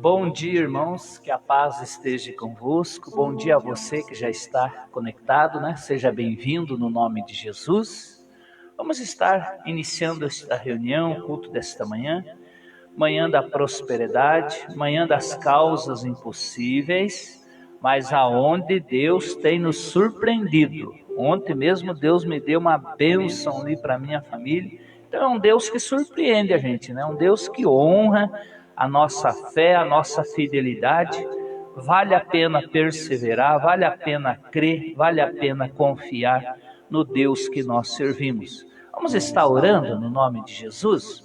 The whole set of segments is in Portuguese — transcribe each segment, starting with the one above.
Bom dia, irmãos, que a paz esteja convosco. Bom dia a você que já está conectado, né? Seja bem-vindo no nome de Jesus. Vamos estar iniciando esta reunião, o culto desta manhã, manhã da prosperidade, manhã das causas impossíveis, mas aonde Deus tem nos surpreendido. Ontem mesmo Deus me deu uma bênção ali para minha família. Então é um Deus que surpreende a gente, né? Um Deus que honra a nossa fé, a nossa fidelidade, vale a pena perseverar, vale a pena crer, vale a pena confiar no Deus que nós servimos. Vamos estar orando no nome de Jesus?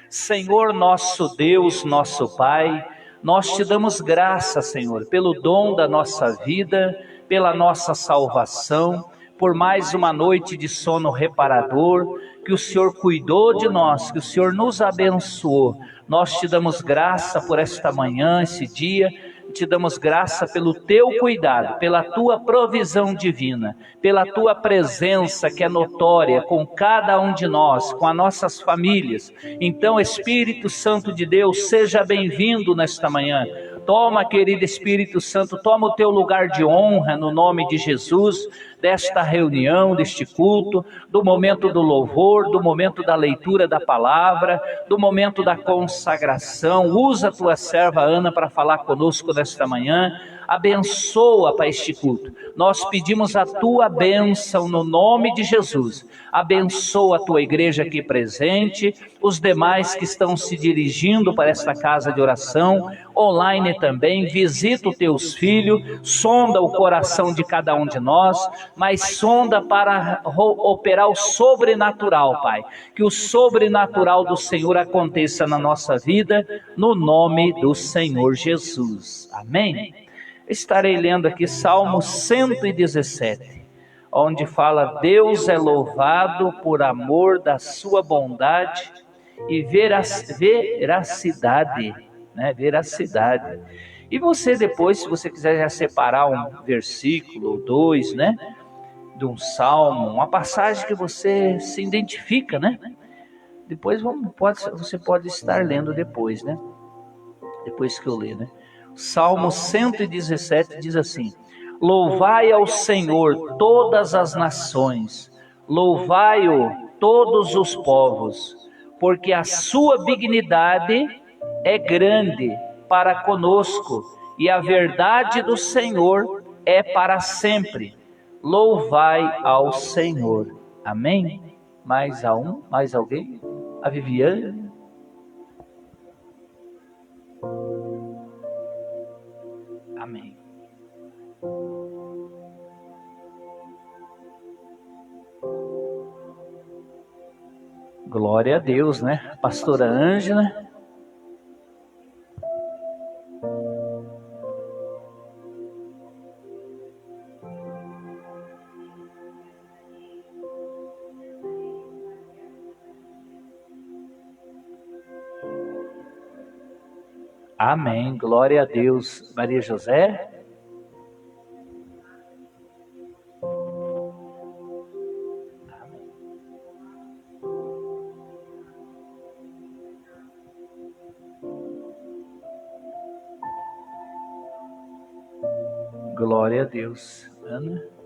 Senhor nosso Deus, nosso Pai, nós te damos graça, Senhor, pelo dom da nossa vida, pela nossa salvação, por mais uma noite de sono reparador, que o Senhor cuidou de nós, que o Senhor nos abençoou. Nós te damos graça por esta manhã, esse dia, te damos graça pelo teu cuidado, pela tua provisão divina, pela tua presença que é notória com cada um de nós, com as nossas famílias. Então, Espírito Santo de Deus, seja bem-vindo nesta manhã. Toma, querido Espírito Santo, toma o teu lugar de honra no nome de Jesus, desta reunião, deste culto, do momento do louvor, do momento da leitura da palavra, do momento da consagração. Usa a tua serva Ana para falar conosco nesta manhã. Abençoa para este culto. Nós pedimos a tua bênção no nome de Jesus. Abençoa a tua igreja aqui presente, os demais que estão se dirigindo para esta casa de oração, online também. Visita os teus filhos, sonda o coração de cada um de nós, mas sonda para operar o sobrenatural, Pai. Que o sobrenatural do Senhor aconteça na nossa vida, no nome do Senhor Jesus. Amém? Estarei lendo aqui Salmo 117, onde fala: Deus é louvado por amor da sua bondade e veracidade, né? Veracidade. E você depois, se você quiser já separar um versículo ou dois, né? De um salmo, uma passagem que você se identifica, né? Depois você pode estar lendo depois, né? Depois que eu ler, né? Salmo 117 diz assim: louvai ao Senhor todas as nações, louvai-o todos os povos, porque a sua benignidade é grande para conosco, e a verdade do Senhor é para sempre. Louvai ao Senhor. Amém? Mais alguém? A Viviane? Amém. Glória a Deus, né? Pastora Ângela. Amém, glória a Deus. Maria José. Amém. Glória a Deus. Ana.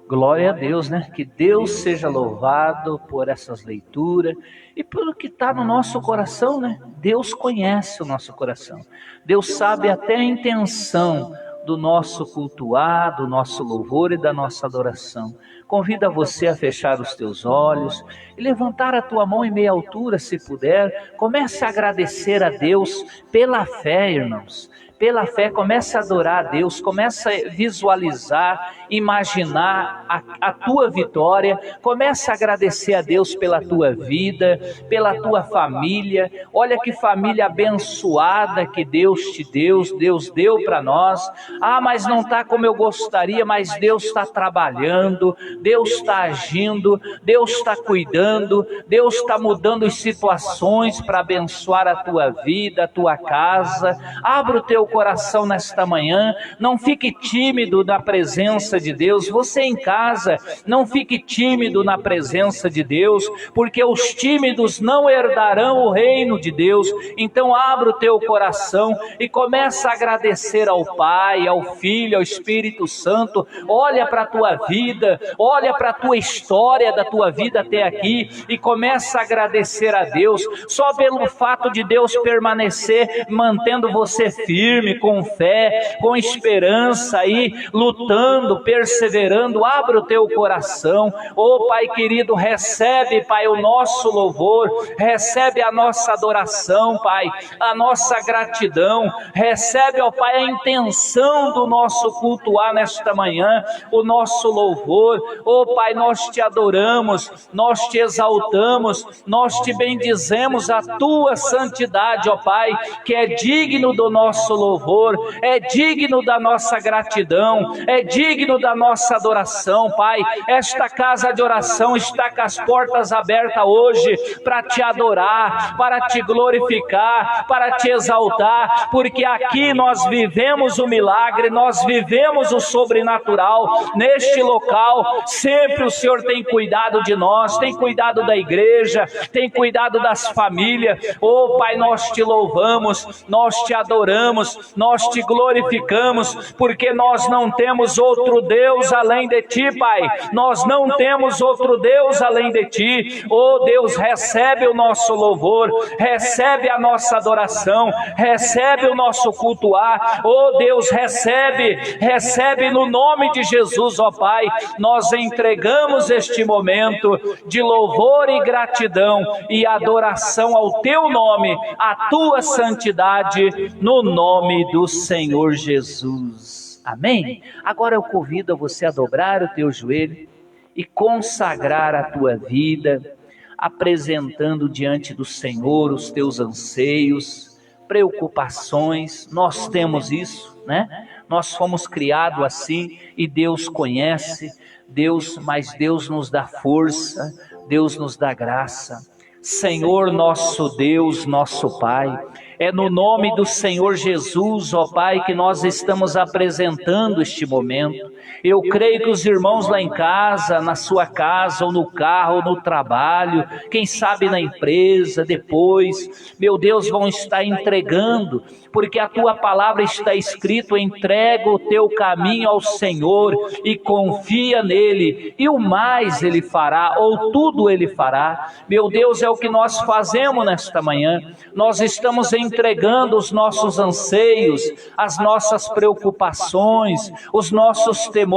Glória a Deus, né? Que Deus seja louvado por essas leituras e pelo que está no nosso coração, né? Deus conhece o nosso coração. Deus sabe até a intenção do nosso cultuar, do nosso louvor e da nossa adoração. Convido você a fechar os teus olhos e levantar a tua mão em meia altura, se puder. Comece a agradecer a Deus pela fé, irmãos. Pela fé, comece a adorar a Deus, comece a visualizar, imaginar a tua vitória, comece a agradecer a Deus pela tua vida, pela tua família. Olha que família abençoada que Deus te deu, Deus deu para nós. Ah, mas não está como eu gostaria, mas Deus está trabalhando, Deus está agindo, Deus está cuidando, Deus está mudando as situações para abençoar a tua vida, a tua casa. Abra o teu coração nesta manhã, não fique tímido na presença de Deus. Você em casa, não fique tímido na presença de Deus, porque os tímidos não herdarão o reino de Deus. Então abra o teu coração e começa a agradecer ao Pai, ao Filho, ao Espírito Santo. Olha para a tua vida, olha para a tua história da tua vida até aqui e começa a agradecer a Deus, só pelo fato de Deus permanecer mantendo você firme, firme, com fé, com esperança aí, lutando, perseverando. Abra o teu coração. Oh Pai querido, recebe, Pai, o nosso louvor, recebe a nossa adoração, Pai, a nossa gratidão, recebe, ó Pai, a intenção do nosso cultuar nesta manhã, o nosso louvor. Oh Pai, nós te adoramos, nós te exaltamos, nós te bendizemos a tua santidade, ó Pai, que é digno do nosso louvor, é digno da nossa gratidão, é digno da nossa adoração, Pai. Esta casa de oração está com as portas abertas hoje para te adorar, para te glorificar, para te exaltar, porque aqui nós vivemos o milagre, nós vivemos o sobrenatural. Neste local, sempre o Senhor tem cuidado de nós, tem cuidado da igreja, tem cuidado das famílias. Oh Pai, nós te louvamos, nós te adoramos, nós te glorificamos, porque nós não temos outro Deus além de ti, Pai. Nós não temos outro Deus além de ti. Oh Deus, recebe o nosso louvor, recebe a nossa adoração, recebe o nosso cultuar. Oh Deus, recebe no nome de Jesus, ó Pai. Nós entregamos este momento de louvor e gratidão e adoração ao teu nome, à tua santidade, no nome do Senhor Jesus. Amém? Agora eu convido você a dobrar o teu joelho e consagrar a tua vida, apresentando diante do Senhor os teus anseios, preocupações. Nós temos isso, né? Nós fomos criados assim e Deus conhece, mas Deus nos dá força, Deus nos dá graça. Senhor nosso Deus, nosso Pai, é no nome do Senhor Jesus, ó Pai, que nós estamos apresentando este momento. Eu creio que os irmãos lá em casa, na sua casa, ou no carro, ou no trabalho, quem sabe na empresa, depois, meu Deus, vão estar entregando, porque a tua palavra está escrito: entrega o teu caminho ao Senhor e confia nele, e o mais ele fará, ou tudo ele fará. Meu Deus, é o que nós fazemos nesta manhã. Nós estamos entregando os nossos anseios, as nossas preocupações, os nossos temores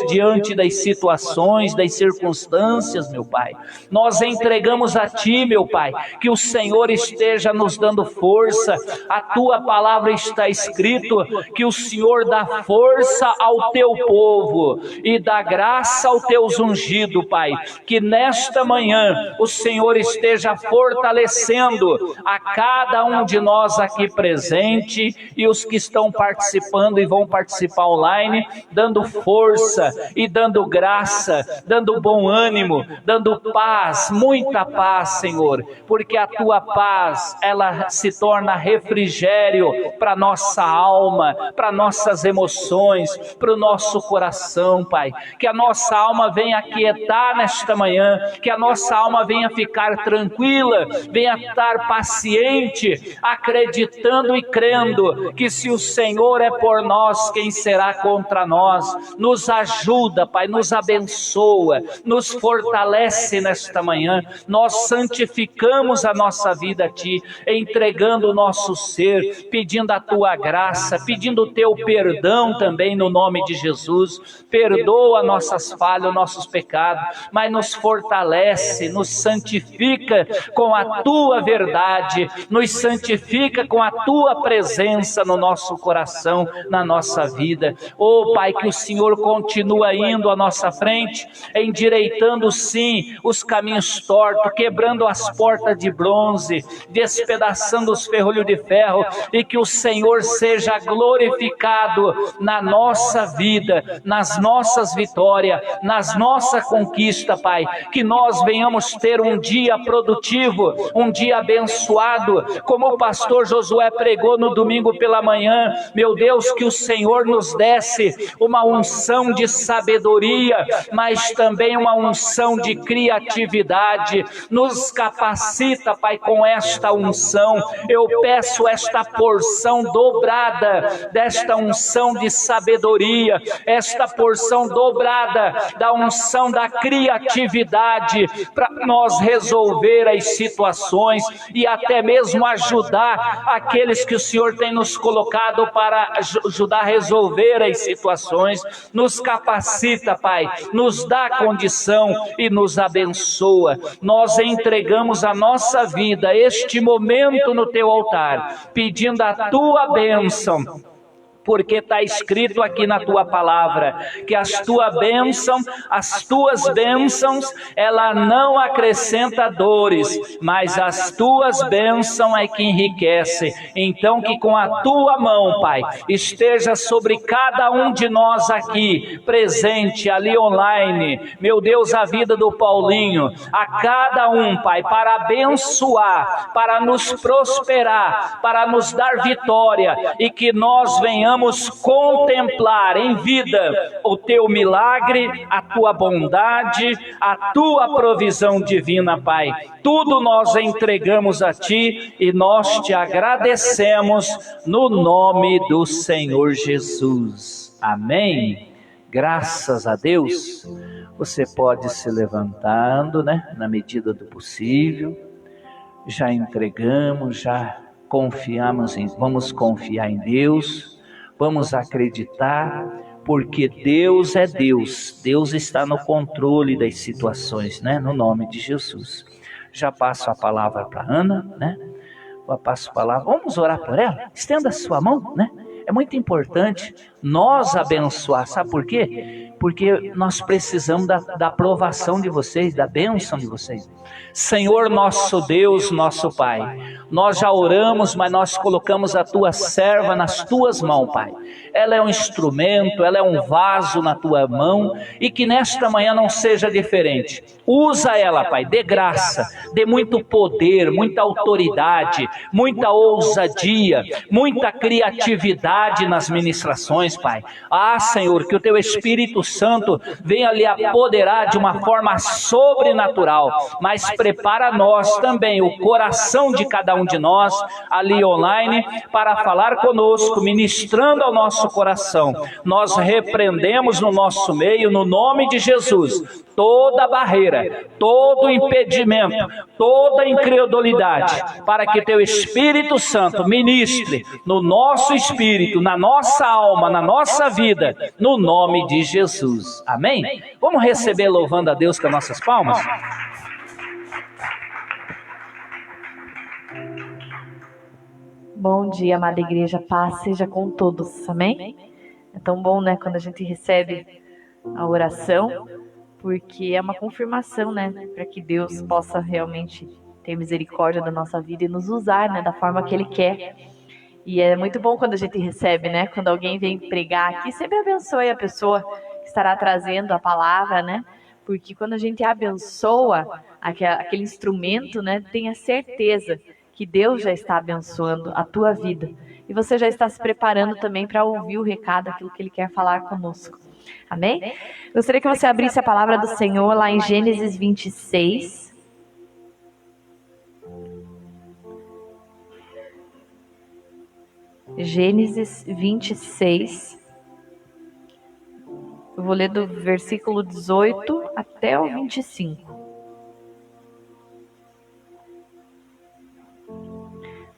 diante das situações, das circunstâncias, meu Pai. Nós entregamos a Ti, meu Pai, que o Senhor esteja nos dando força. A Tua palavra está escrito que o Senhor dá força ao Teu povo e dá graça ao Teus ungidos, Pai. Que nesta manhã o Senhor esteja fortalecendo a cada um de nós aqui presente e os que estão participando e vão participar online, dando força e dando graça, dando bom ânimo, dando paz, muita paz, Senhor, porque a Tua paz, ela se torna refrigério para nossa alma, para nossas emoções, para o nosso coração, Pai. Que a nossa alma venha aquietar nesta manhã, que a nossa alma venha ficar tranquila, venha estar paciente, acreditando e crendo que se o Senhor é por nós, quem será contra nós? Nos ajuda, Pai, nos abençoa, nos fortalece nesta manhã. Nós santificamos a nossa vida a Ti, entregando o nosso ser, pedindo a Tua graça, pedindo o Teu perdão também no nome de Jesus. Perdoa nossas falhas, nossos pecados, mas nos fortalece, nos santifica com a Tua verdade, nos santifica com a Tua presença no nosso coração, na nossa vida. Oh Pai, que o Senhor continua indo à nossa frente, endireitando sim os caminhos tortos, quebrando as portas de bronze, despedaçando os ferrolhos de ferro, e que o Senhor seja glorificado na nossa vida, nas nossas vitórias, nas nossas conquistas, Pai. Que nós venhamos ter um dia produtivo, um dia abençoado, como o pastor Josué pregou no domingo pela manhã. Meu Deus, que o Senhor nos desse uma unção de sabedoria, mas também uma unção de criatividade. Nos capacita, Pai, com esta unção. Eu peço esta porção dobrada desta unção de sabedoria, esta porção dobrada da unção da criatividade, para nós resolver as situações e até mesmo ajudar abençoar aqueles que o Senhor tem nos colocado para ajudar a resolver as situações. Nos capacita, Pai, nos dá condição e nos abençoa. Nós entregamos a nossa vida, este momento no teu altar, pedindo a tua bênção, porque está escrito aqui na tua palavra, que as tuas bênçãos, ela não acrescenta dores, mas as tuas bênçãos é que enriquece. Então que com a tua mão, Pai, esteja sobre cada um de nós aqui, presente, ali online, meu Deus, a vida do Paulinho, a cada um, Pai, para abençoar, para nos prosperar, para nos dar vitória, e que nós venhamos contemplar em vida o teu milagre, a tua bondade, a tua provisão divina, Pai. Tudo nós entregamos a ti e nós te agradecemos no nome do Senhor Jesus. Amém. Graças a Deus. Você pode se levantando, né, na medida do possível. Já entregamos, já confiamos vamos confiar em Deus. Vamos acreditar, porque Deus é Deus. Deus está no controle das situações, né? No nome de Jesus. Já passo a palavra para Ana, né? Eu passo a palavra. Vamos orar por ela? Estenda a sua mão, né? É muito importante nós abençoar. Sabe por quê? Porque nós precisamos da aprovação de vocês, da bênção de vocês. Senhor nosso Deus, nosso Pai, nós já oramos, mas nós colocamos a tua serva nas tuas mãos, Pai. Ela é um instrumento, ela é um vaso na tua mão, e que nesta manhã não seja diferente. Usa ela, Pai, dê graça, dê muito poder, muita autoridade, muita ousadia, muita criatividade nas ministrações, Pai. Ah, Senhor, que o teu Espírito Santo venha lhe apoderar de uma forma sobrenatural, mas prepara nós também, o coração de cada um de nós, ali online, para falar conosco, ministrando ao nosso coração. Nós repreendemos no nosso meio, no nome de Jesus, toda barreira, todo impedimento, toda incredulidade, para que teu Espírito Santo ministre no nosso espírito, na nossa alma, na nossa vida, no nome de Jesus. Amém? Vamos receber louvando a Deus com as nossas palmas? Bom dia, amada igreja, paz seja com todos, amém? É tão bom, né, quando a gente recebe a oração, porque é uma confirmação, né, para que Deus possa realmente ter misericórdia da nossa vida e nos usar, né, da forma que Ele quer. E é muito bom quando a gente recebe, né, quando alguém vem pregar aqui, sempre abençoe a pessoa que estará trazendo a palavra, né, porque quando a gente abençoa aquele instrumento, né, tenha certeza que Deus já está abençoando a tua vida. E você já está se preparando também para ouvir o recado, aquilo que Ele quer falar conosco. Amém? Gostaria que você abrisse a palavra do Senhor lá em Gênesis 26. Gênesis 26. Eu vou ler do versículo 18 até o 25.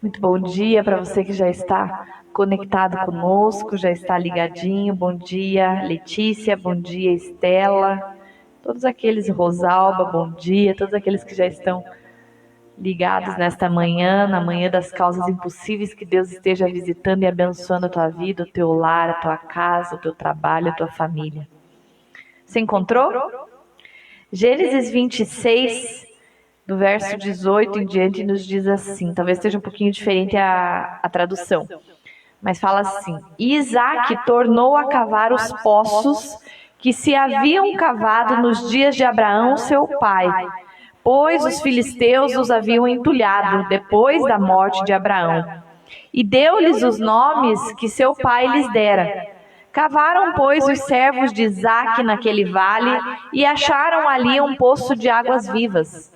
Muito bom dia para você que já está conectado conosco, já está ligadinho. Bom dia, Letícia, bom dia, Estela, todos aqueles, Rosalba, bom dia, todos aqueles que já estão ligados nesta manhã, na manhã das causas impossíveis, que Deus esteja visitando e abençoando a tua vida, o teu lar, a tua casa, o teu trabalho, a tua família. Você encontrou? Gênesis 26, do verso 18 em diante, nos diz assim, talvez esteja um pouquinho diferente a tradução, mas fala assim: Isaac tornou a cavar os poços que se haviam cavado nos dias de Abraão, seu pai, pois os filisteus os haviam entulhado depois da morte de Abraão. E deu-lhes os nomes que seu pai lhes dera. Cavaram, pois, os servos de Isaac naquele vale e acharam ali um poço de águas vivas.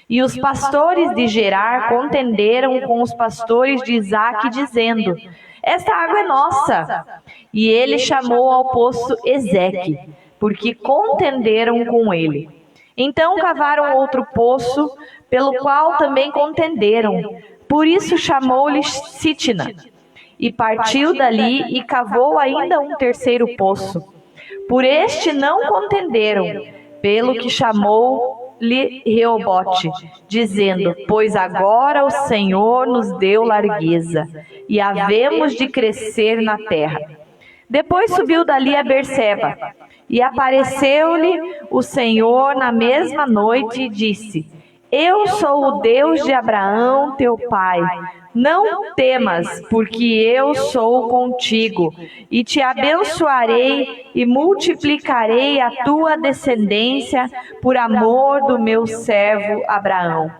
E os pastores de Gerar contenderam com os pastores de Isaac, dizendo: esta água é nossa. E ele chamou ao poço Ezeque, porque contenderam com ele. Então cavaram outro poço, pelo qual também contenderam. Por isso chamou-lhe Sitna, e partiu dali e cavou ainda um terceiro poço. Por este não contenderam, pelo que chamou-lhe Reobote, dizendo: pois agora o Senhor nos deu largueza, e havemos de crescer na terra. Depois subiu dali a Berseba, e apareceu-lhe o Senhor na mesma noite e disse: eu sou o Deus de Abraão, teu pai. Não temas, porque eu sou contigo, e te abençoarei e multiplicarei a tua descendência por amor do meu servo Abraão.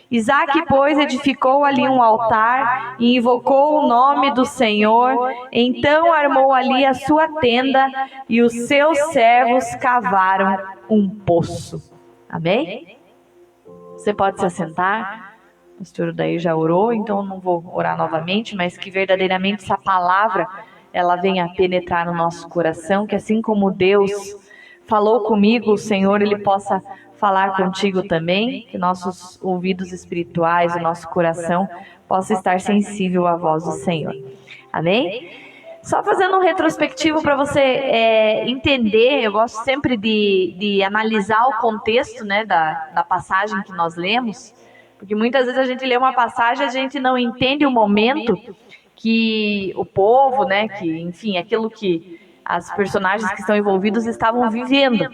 Isaque, pois, edificou ali um altar e invocou o nome do Senhor. Então armou ali a sua tenda e os seus servos cavaram um poço. Amém? Você pode se assentar. O pastor daí já orou, então não vou orar novamente, mas que verdadeiramente essa palavra, ela venha penetrar no nosso coração, que assim como Deus falou comigo, o Senhor, Ele possa falar contigo também, que nossos ouvidos espirituais, o nosso coração, possa estar sensível à voz do Senhor. Amém? Só fazendo um retrospectivo para você entender, eu gosto sempre de analisar o contexto, né, da passagem que nós lemos, porque muitas vezes a gente lê uma passagem e a gente não entende o momento que o povo, né, que, enfim, aquilo que as personagens que estão envolvidos estavam vivendo.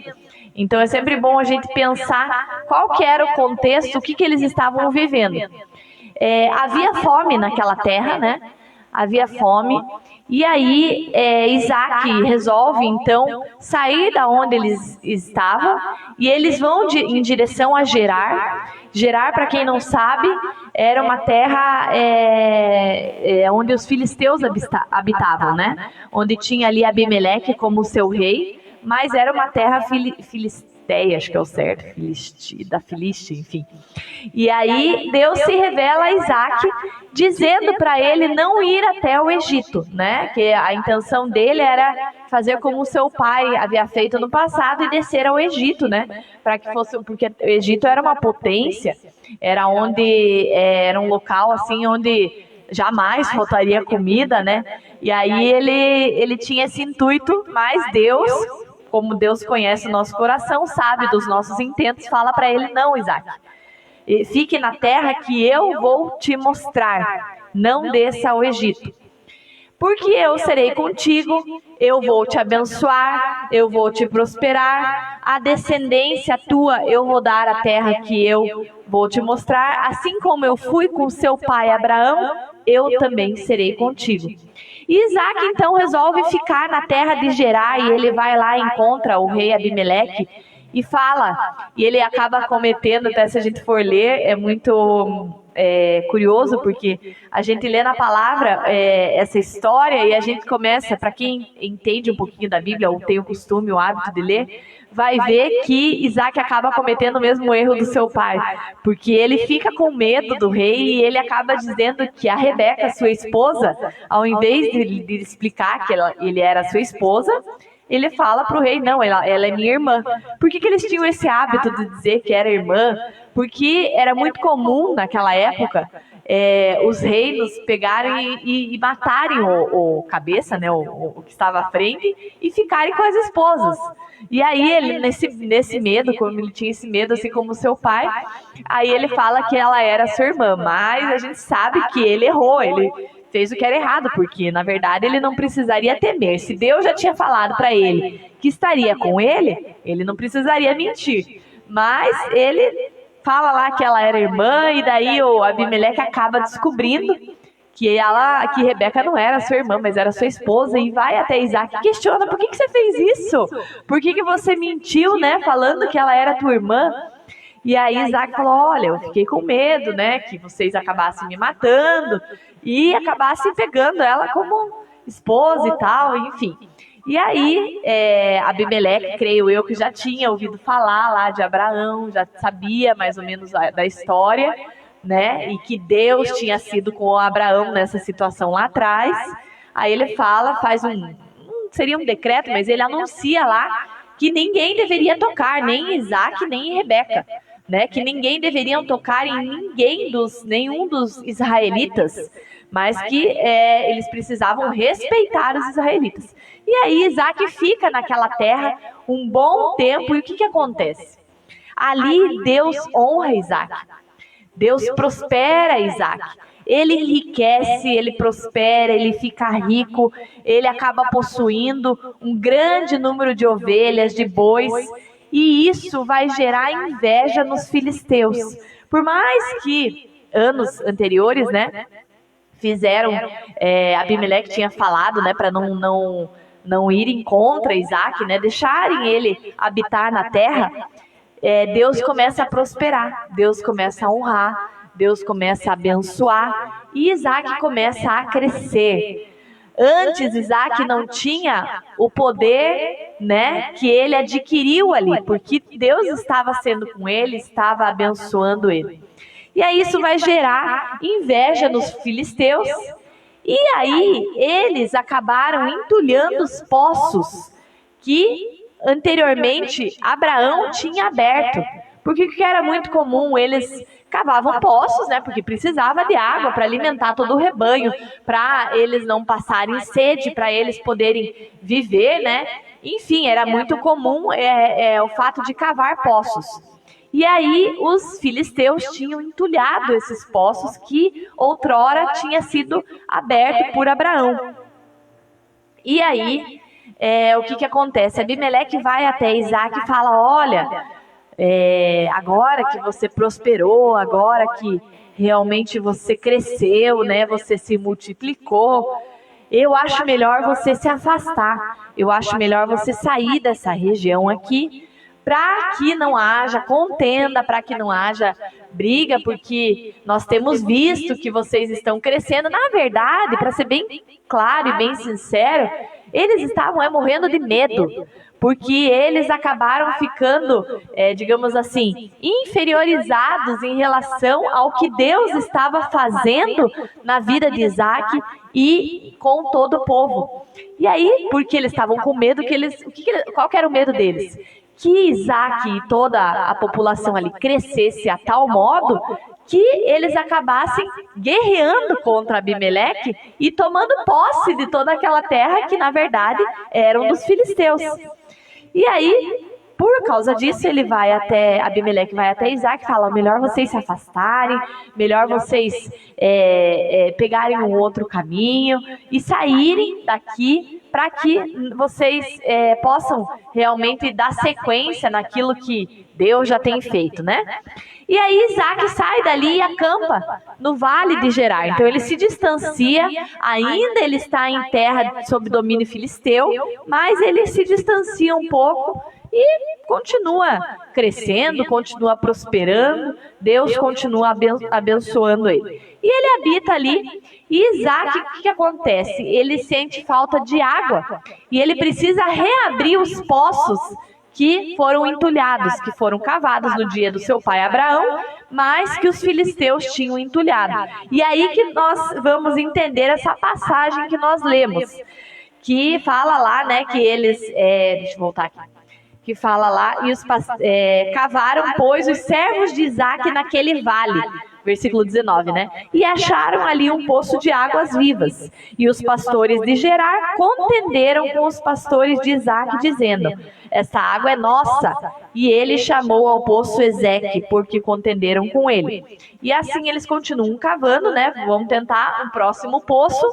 Então é sempre bom a gente pensar qual que era o contexto, o que eles estavam vivendo. Havia fome naquela terra, né? Havia fome. E aí Isaque resolve então sair da onde eles estavam e eles vão em direção a Gerar. Gerar, para quem não sabe, era uma terra onde os filisteus habitavam, né? Onde tinha ali Abimeleque como seu rei, mas era uma terra filisteia, acho que é o certo, da Filistia, enfim. E aí Deus se revela a Isaque, dizendo para ele não ir até o Egito, né? Que a intenção dele era fazer como o seu pai havia feito no passado e descer ao Egito, né? Para que fosse, porque o Egito era uma potência, era um local assim onde jamais faltaria comida, né? E aí ele tinha esse intuito, mas Deus, como Deus conhece o nosso coração, sabe dos nossos intentos, fala para ele: não, Isaque, fique na terra que eu vou te mostrar, não desça ao Egito. Porque eu serei contigo, eu vou te abençoar, eu vou te prosperar, a descendência tua eu vou dar a terra que eu vou te mostrar, assim como eu fui com seu pai Abraão, eu também serei contigo. E Isaque então resolve ficar na terra de Gerar e ele vai lá e encontra o rei Abimeleque e fala, e ele acaba cometendo, até se a gente for ler, é muito curioso, porque a gente lê na palavra essa história e a gente começa, para quem entende um pouquinho da Bíblia ou tem o costume, o hábito de ler, vai ver que Isaque acaba cometendo o mesmo erro do seu pai, porque ele fica com medo do rei e ele acaba dizendo que a Rebeca, sua esposa, ao invés de explicar que ele era sua esposa, ele fala para o rei: não, ela é minha irmã. Por que eles tinham esse hábito de dizer que era irmã? Porque era muito comum naquela época os reinos pegarem e matarem o cabeça, né, o que estava à frente, e ficarem com as esposas. E aí ele, nesse medo, como ele tinha esse medo, assim como seu pai, aí ele fala que ela era sua irmã, mas a gente sabe que ele errou, ele fez o que era errado, porque na verdade ele não precisaria temer. Se Deus já tinha falado para ele que estaria com ele, ele não precisaria mentir. Mas ele fala lá que ela era irmã, e daí o Abimeleque acaba descobrindo que Rebeca não era sua irmã, mas era sua esposa, e vai até Isaque e questiona: por que você fez isso? Por que você mentiu, né, falando que ela era tua irmã? E aí Isaque falou: olha, eu fiquei com medo, né, que vocês acabassem me matando e acabassem pegando ela como esposa e tal, enfim. E aí Abimeleque, creio eu, que já tinha ouvido falar lá de Abraão, já sabia mais ou menos da história, né, e que Deus tinha sido com Abraão nessa situação lá atrás. Aí ele faz seria um decreto, mas ele anuncia lá que ninguém deveria tocar, nem Isaque, nem Rebeca, né, que ninguém deveria tocar em nenhum dos israelitas, mas que eles precisavam respeitar os israelitas. E aí Isaac fica naquela terra um bom tempo, e o que acontece? Ali Deus honra Isaac, Deus prospera Isaac, ele enriquece, ele prospera, ele fica rico, ele acaba possuindo um grande número de ovelhas, de bois, e isso vai gerar inveja nos filisteus. Por mais que anos anteriores, né, fizeram, Abimeleque tinha falado, né, para não irem contra Isaac, né, deixarem ele habitar na terra, Deus começa a prosperar, Deus começa a honrar, Deus começa a abençoar, e Isaac começa a crescer. Antes, Isaac não tinha o poder, né, que ele adquiriu ali, porque Deus estava sendo com ele, estava abençoando ele. E aí isso vai gerar inveja nos filisteus, e aí eles acabaram entulhando os poços que anteriormente Abraão tinha aberto. Porque o que era muito comum, eles cavavam poços, né, porque precisava de água para alimentar todo o rebanho, para eles não passarem sede, para eles poderem viver, né? Enfim, era muito comum o fato de cavar poços. E aí os filisteus tinham entulhado esses poços que outrora tinha sido aberto por Abraão. E aí, o que acontece? Abimeleque vai até Isaac e fala: olha, agora que você prosperou, agora que realmente você cresceu, né, você se multiplicou, eu acho melhor você se afastar, eu acho melhor você sair dessa região aqui, para que não haja contenda, para que não haja briga, porque nós temos visto que vocês estão crescendo. Na verdade, para ser bem claro e bem sincero, eles estavam morrendo de medo, porque eles acabaram ficando, digamos assim, inferiorizados em relação ao que Deus estava fazendo na vida de Isaac e com todo o povo. E aí, porque eles estavam com medo, qual que era o medo deles? Que Isaac e toda a população ali crescesse a tal modo que eles acabassem guerreando contra Abimeleque e tomando posse de toda aquela terra que, na verdade, eram dos filisteus. E aí, por causa disso, Abimeleque vai até Isaac e fala: melhor vocês se afastarem, melhor vocês pegarem um outro caminho e saírem daqui, para que vocês possam realmente dar sequência naquilo que Deus já tem feito, né? E aí Isaac sai dali e acampa no vale de Gerar. Então ele se distancia, ainda ele está em terra sob domínio filisteu, mas ele se distancia um pouco e continua crescendo, continua prosperando, Deus continua abençoando ele. E ele habita ali, e Isaac, o que acontece? Ele sente falta de água, e ele precisa reabrir os poços que foram entulhados, que foram cavados no dia do seu pai Abraão, mas que os filisteus tinham entulhado. E aí que nós vamos entender essa passagem que nós lemos, que fala lá, né, que eles... deixa eu voltar aqui. Que fala lá, cavaram, pois, os servos de Isaac naquele vale, versículo 19, né? E acharam ali um poço de águas vivas. E os pastores de Gerar contenderam com os pastores de Isaac, dizendo: essa água é nossa. E ele chamou ao poço Ezeque, porque contenderam com ele. E assim eles continuam cavando, né? Vamos tentar um próximo poço.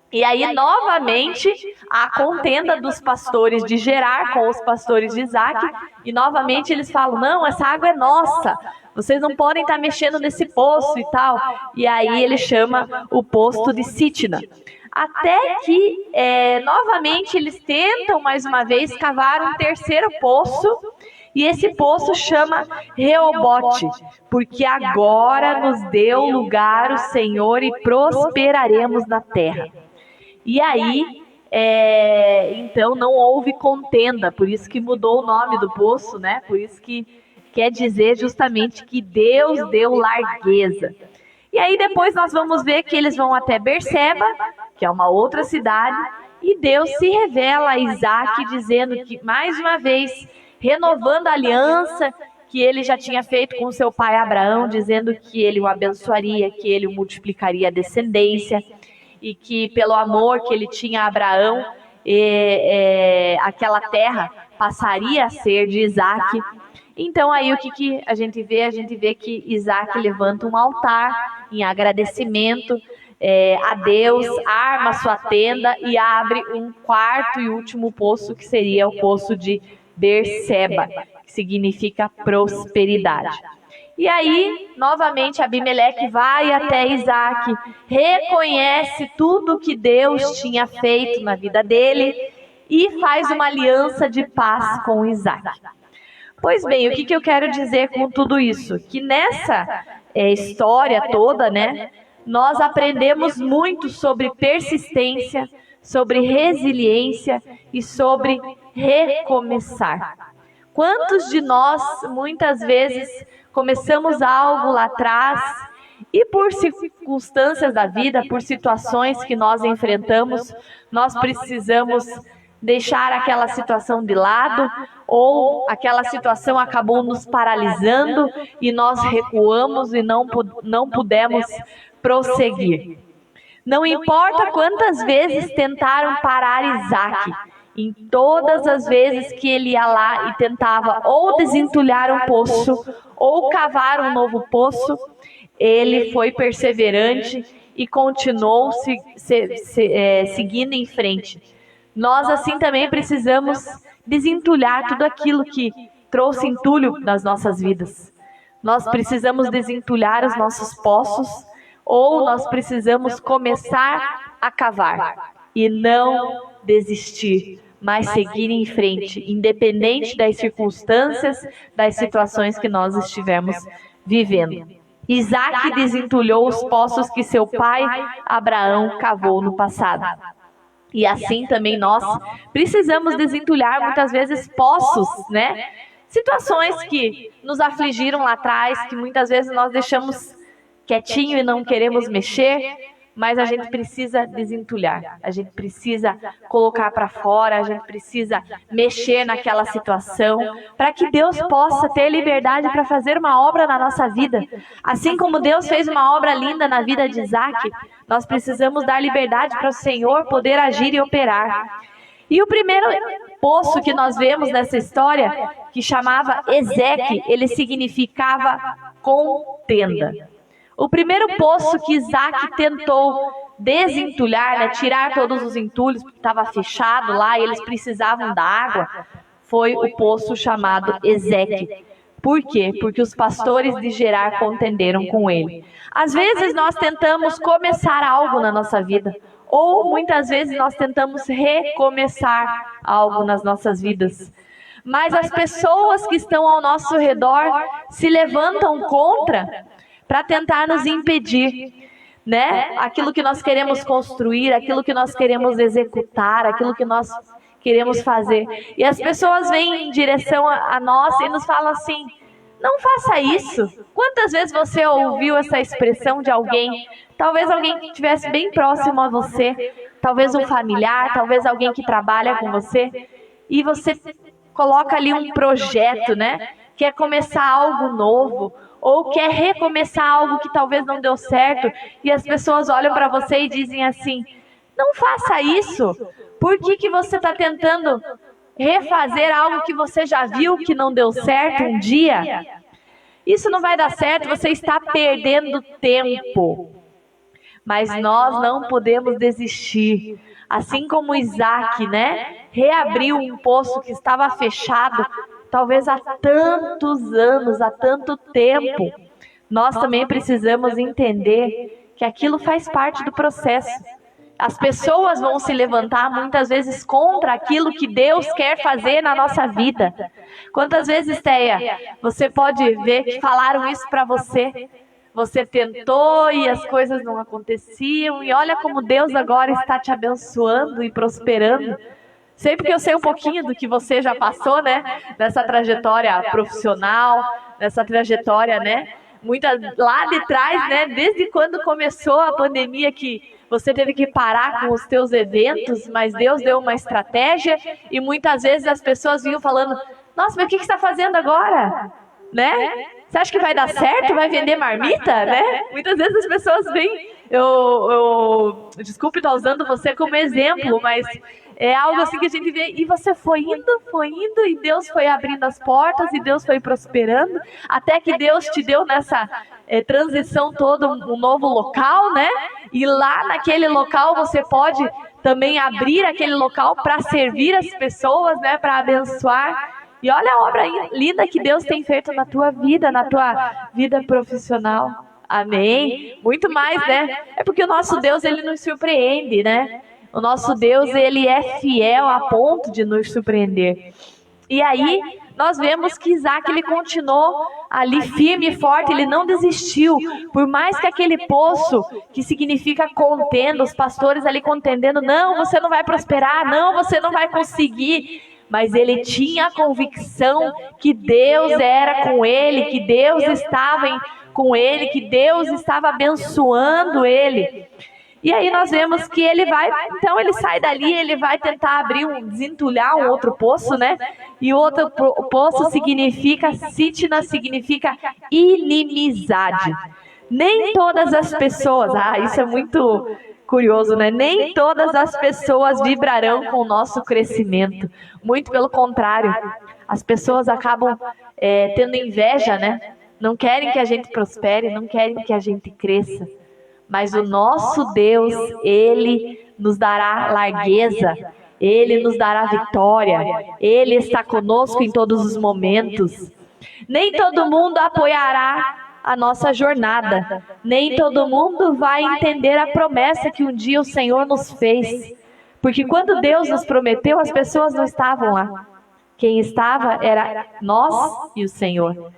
E aí, novamente, a contenda dos pastores de Gerar com os pastores de Isaac. E novamente eles falam: não, essa água é nossa, vocês não podem estar mexendo nesse poço e tal. E aí ele chama o poço de Sitna. Até que, novamente, eles tentam mais uma vez cavar um terceiro poço. E esse poço chama Reobote, porque agora nos deu lugar o Senhor e prosperaremos na terra. E aí, então não houve contenda, por isso que mudou o nome do poço, né? Por isso que quer dizer justamente que Deus deu largueza. E aí depois nós vamos ver que eles vão até Berseba, que é uma outra cidade, e Deus se revela a Isaac dizendo que, mais uma vez, renovando a aliança, que ele já tinha feito com seu pai Abraão, dizendo que ele o abençoaria, que ele o multiplicaria a descendência, e que pelo amor que ele tinha a Abraão, aquela terra passaria a ser de Isaac. Então aí o que a gente vê? A gente vê que Isaac levanta um altar em agradecimento a Deus, arma sua tenda e abre um quarto e último poço, que seria o poço de Berseba, que significa prosperidade. E aí, novamente, Abimeleque vai até Isaac, reconhece tudo que Deus tinha feito na vida dele e faz uma aliança de paz com Isaac. Pois bem, o que eu quero dizer com tudo isso? Que nessa história toda, né, nós aprendemos muito sobre persistência, sobre resiliência e sobre recomeçar. Quantos de nós, muitas vezes, começamos algo lá atrás e por circunstâncias da vida, por situações que nós enfrentamos, nós precisamos deixar aquela situação de lado, ou aquela situação acabou nos paralisando e nós recuamos e não pudemos prosseguir. Não importa quantas vezes tentaram parar Isaac, em todas as vezes que ele ia lá e tentava ou desentulhar um poço ou cavar um novo poço, ele foi perseverante e continuou seguindo em frente. Nós assim também precisamos desentulhar tudo aquilo que trouxe entulho nas nossas vidas. Nós precisamos desentulhar os nossos poços, ou nós precisamos começar a cavar e não desistir, mas seguir em frente, independente das circunstâncias, das situações que nós estivermos vivendo. Isaac desentulhou os poços que seu pai Abraão cavou no passado. E assim também nós precisamos desentulhar muitas vezes poços, né? Situações que nos afligiram lá atrás, que muitas vezes nós deixamos quietinho e não queremos mexer, mas a gente precisa desentulhar, a gente precisa colocar para fora, a gente precisa mexer naquela situação, para que Deus possa ter liberdade para fazer uma obra na nossa vida. Assim como Deus fez uma obra linda na vida de Isaac, nós precisamos dar liberdade para o Senhor poder agir e operar. E o primeiro poço que nós vemos nessa história, que chamava Ezeque, ele significava contenda. O primeiro poço que Isaac tentou desentulhar, né, tirar todos os entulhos, porque estava fechado lá e eles precisavam da água, foi o poço chamado Ezeque. Por quê? Porque os pastores de Gerar contenderam com ele. Às vezes nós tentamos começar algo na nossa vida, ou muitas vezes nós tentamos recomeçar algo nas nossas vidas. Mas as pessoas que estão ao nosso redor se levantam contra para tentar nos impedir, né? Aquilo que nós queremos construir, aquilo que nós queremos executar, aquilo que nós queremos fazer. E as pessoas vêm em direção a nós e nos falam assim: não faça isso. Quantas vezes você ouviu essa expressão de alguém? Talvez alguém que estivesse bem próximo a você, talvez um familiar, talvez alguém que trabalha com você, e você coloca ali um projeto, né? Quer começar algo novo, ou quer recomeçar algo que talvez não deu certo, e as pessoas olham para você e dizem assim: não faça isso. Por que você está tentando refazer algo que você já viu que não deu certo um dia? Isso não vai dar certo, você está perdendo tempo. Mas nós não podemos desistir. Assim como Isaac, né, reabriu um poço que estava fechado, talvez há tantos anos, há tanto tempo, nós também precisamos entender que aquilo faz parte do processo. As pessoas vão se levantar muitas vezes contra aquilo que Deus quer fazer na nossa vida. Quantas vezes, Teia, você pode ver que falaram isso para você? Você tentou e as coisas não aconteciam, e olha como Deus agora está te abençoando e prosperando. Sei porque eu sei um pouquinho do que você já passou, né? Nessa trajetória profissional, nessa trajetória, né? Lá de trás, né? Desde quando começou a pandemia, que você teve que parar com os teus eventos, mas Deus deu uma estratégia, e muitas vezes as pessoas vinham falando: nossa, mas o que você está fazendo agora? né? Você acha que vai dar certo? Vai vender marmita, né? Muitas vezes as pessoas vêm, desculpe estar usando você como exemplo, mas é algo assim que a gente vê, e você foi indo, e Deus foi abrindo as portas, e Deus foi prosperando, até que Deus te deu nessa transição toda um novo local, né? E lá naquele local você pode também abrir aquele local para servir as pessoas, né? Para abençoar. E olha a obra linda que Deus tem feito na tua vida profissional. Amém? Muito mais, né? É porque o nosso Deus, ele nos surpreende, né? O nosso Deus, ele é fiel a ponto de nos surpreender. E aí, nós vemos que Isaac, ele continuou ali firme e forte, ele não desistiu. Por mais que aquele poço, que significa contenda, os pastores ali contendendo, não, você não vai prosperar, não, você não vai conseguir. Mas ele tinha a convicção que Deus era com ele, que Deus estava com ele, que Deus estava abençoando ele. E aí nós vemos que ele vai, então ele sai dali, ele vai tentar desentulhar um outro poço, né? E o outro poço significa, Sitna significa inimizade. Nem todas as pessoas, isso é muito curioso, né? Nem todas as pessoas vibrarão com o nosso crescimento. Muito pelo contrário, as pessoas acabam tendo inveja, né? Não querem que a gente prospere, não querem que a gente cresça. Mas o nosso Deus, ele nos dará largueza, ele nos dará vitória, ele está conosco em todos os momentos. Nem todo mundo apoiará a nossa jornada, nem todo mundo vai entender a promessa que um dia o Senhor nos fez. Porque quando Deus nos prometeu, as pessoas não estavam lá. Quem estava era nós e o Senhor.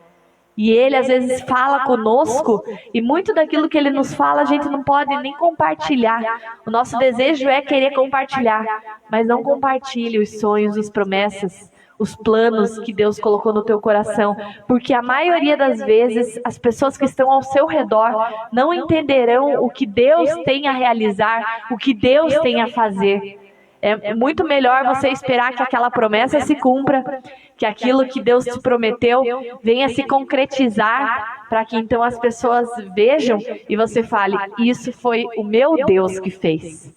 E ele às vezes fala conosco, e muito daquilo que ele nos fala a gente não pode nem compartilhar. O nosso desejo é querer compartilhar, mas não compartilhe os sonhos, as promessas, os planos que Deus colocou no teu coração. Porque a maioria das vezes as pessoas que estão ao seu redor não entenderão o que Deus tem a realizar, o que Deus tem a fazer. É muito melhor você esperar que aquela promessa se cumpra, que aquilo que Deus te prometeu venha se concretizar, para que então as pessoas vejam e você fale, isso foi o meu Deus que fez.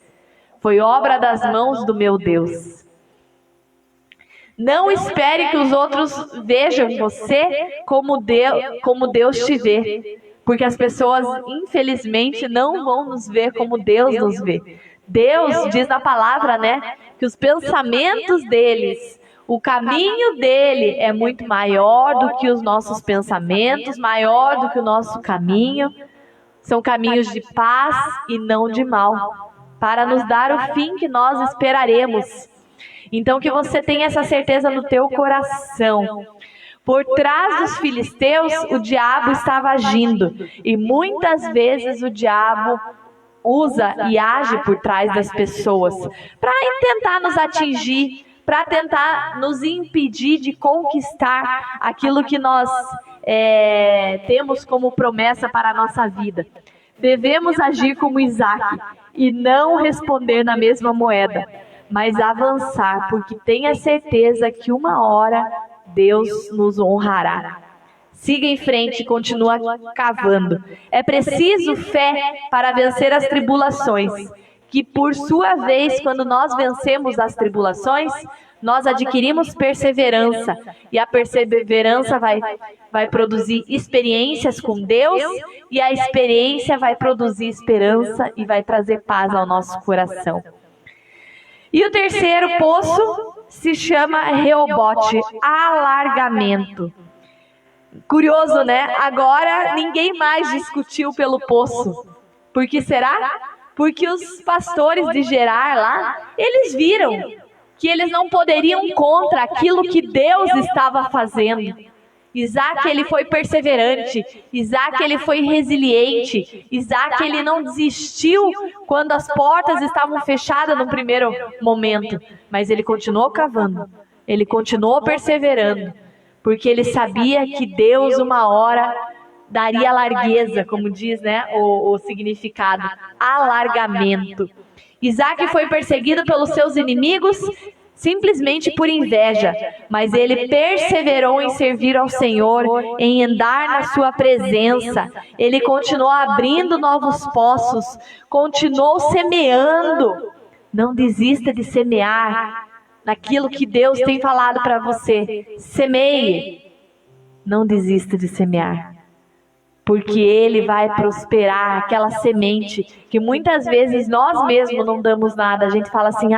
Foi obra das mãos do meu Deus. Não espere que os outros vejam você como Deus te vê, porque as pessoas, infelizmente, não vão nos ver como Deus nos vê. Deus diz na palavra, né, que os pensamentos deles, o caminho dele é muito maior do que os nossos pensamentos, maior do que o nosso caminho. São caminhos de paz e não de mal, para nos dar o fim que nós esperaremos. Então que você tenha essa certeza no teu coração. Por trás dos filisteus, o diabo estava agindo, e muitas vezes o diabo usa e age por trás das pessoas para tentar nos atingir, para tentar nos impedir de conquistar aquilo que nós temos como promessa para a nossa vida. Devemos agir como Isaac e não responder na mesma moeda, mas avançar, porque tenha certeza que uma hora Deus nos honrará. Siga em frente e continua cavando. É preciso fé para vencer as tribulações, que por sua vez, quando nós vencemos as tribulações, nós adquirimos perseverança. E a perseverança vai produzir experiências com Deus, e a experiência vai produzir esperança e vai trazer paz ao nosso coração. E o terceiro poço se chama Reobote, alargamento. Curioso, né? Agora ninguém mais discutiu pelo poço. Por que será? Porque os pastores de Gerar lá, eles viram que eles não poderiam contra aquilo que Deus estava fazendo. Isaac, ele foi perseverante. Isaac, ele foi resiliente. Isaac, ele não desistiu quando as portas estavam fechadas no primeiro momento. Mas ele continuou cavando. Ele continuou perseverando. Porque ele sabia que Deus, uma hora, daria largueza, como diz, né, o significado, alargamento. Isaac foi perseguido pelos seus inimigos, simplesmente por inveja, mas ele perseverou em servir ao Senhor, em andar na sua presença. Ele continuou abrindo novos poços, continuou semeando. Não desista de semear naquilo que Deus tem falado para você. Semeie. Não desista de semear, porque Ele vai prosperar aquela semente que muitas vezes nós mesmos não damos nada. A gente fala assim,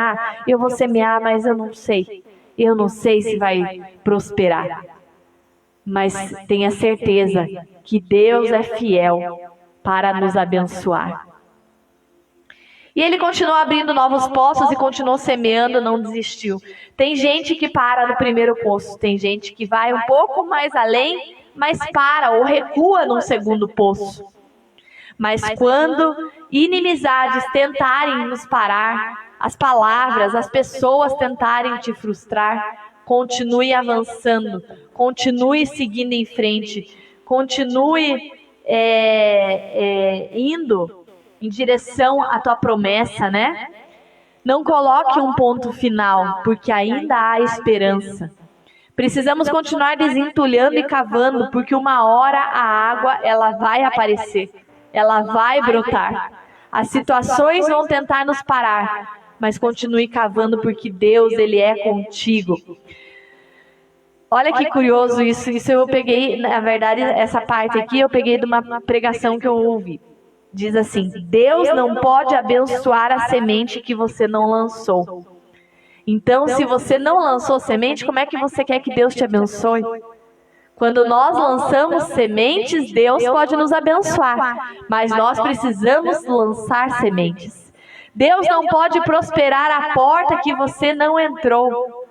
eu vou semear, mas eu não sei se vai prosperar. Mas tenha certeza que Deus é fiel para nos abençoar. E ele continuou abrindo novos poços e continuou semeando, não desistiu. Tem gente que para no primeiro poço, tem gente que vai um pouco mais além, mas para ou recua num segundo poço. Mas quando inimizades tentarem nos parar, as palavras, as pessoas tentarem te frustrar, continue avançando, continue seguindo em frente, continue indo em direção à tua promessa, né? Não coloque um ponto final, porque ainda há esperança. Precisamos continuar desentulhando e cavando, porque uma hora a água ela vai aparecer, ela vai brotar. As situações vão tentar nos parar, mas continue cavando, porque Deus, Ele é contigo. Olha que curioso isso. Isso eu peguei, na verdade, essa parte aqui eu peguei de uma pregação que eu ouvi. Diz assim: Deus não pode abençoar a semente que você não lançou. Então, se você não lançou semente, como é que você quer que Deus te abençoe? Quando nós lançamos sementes, Deus pode nos abençoar, mas nós precisamos lançar sementes. Deus não pode prosperar a porta que você não entrou.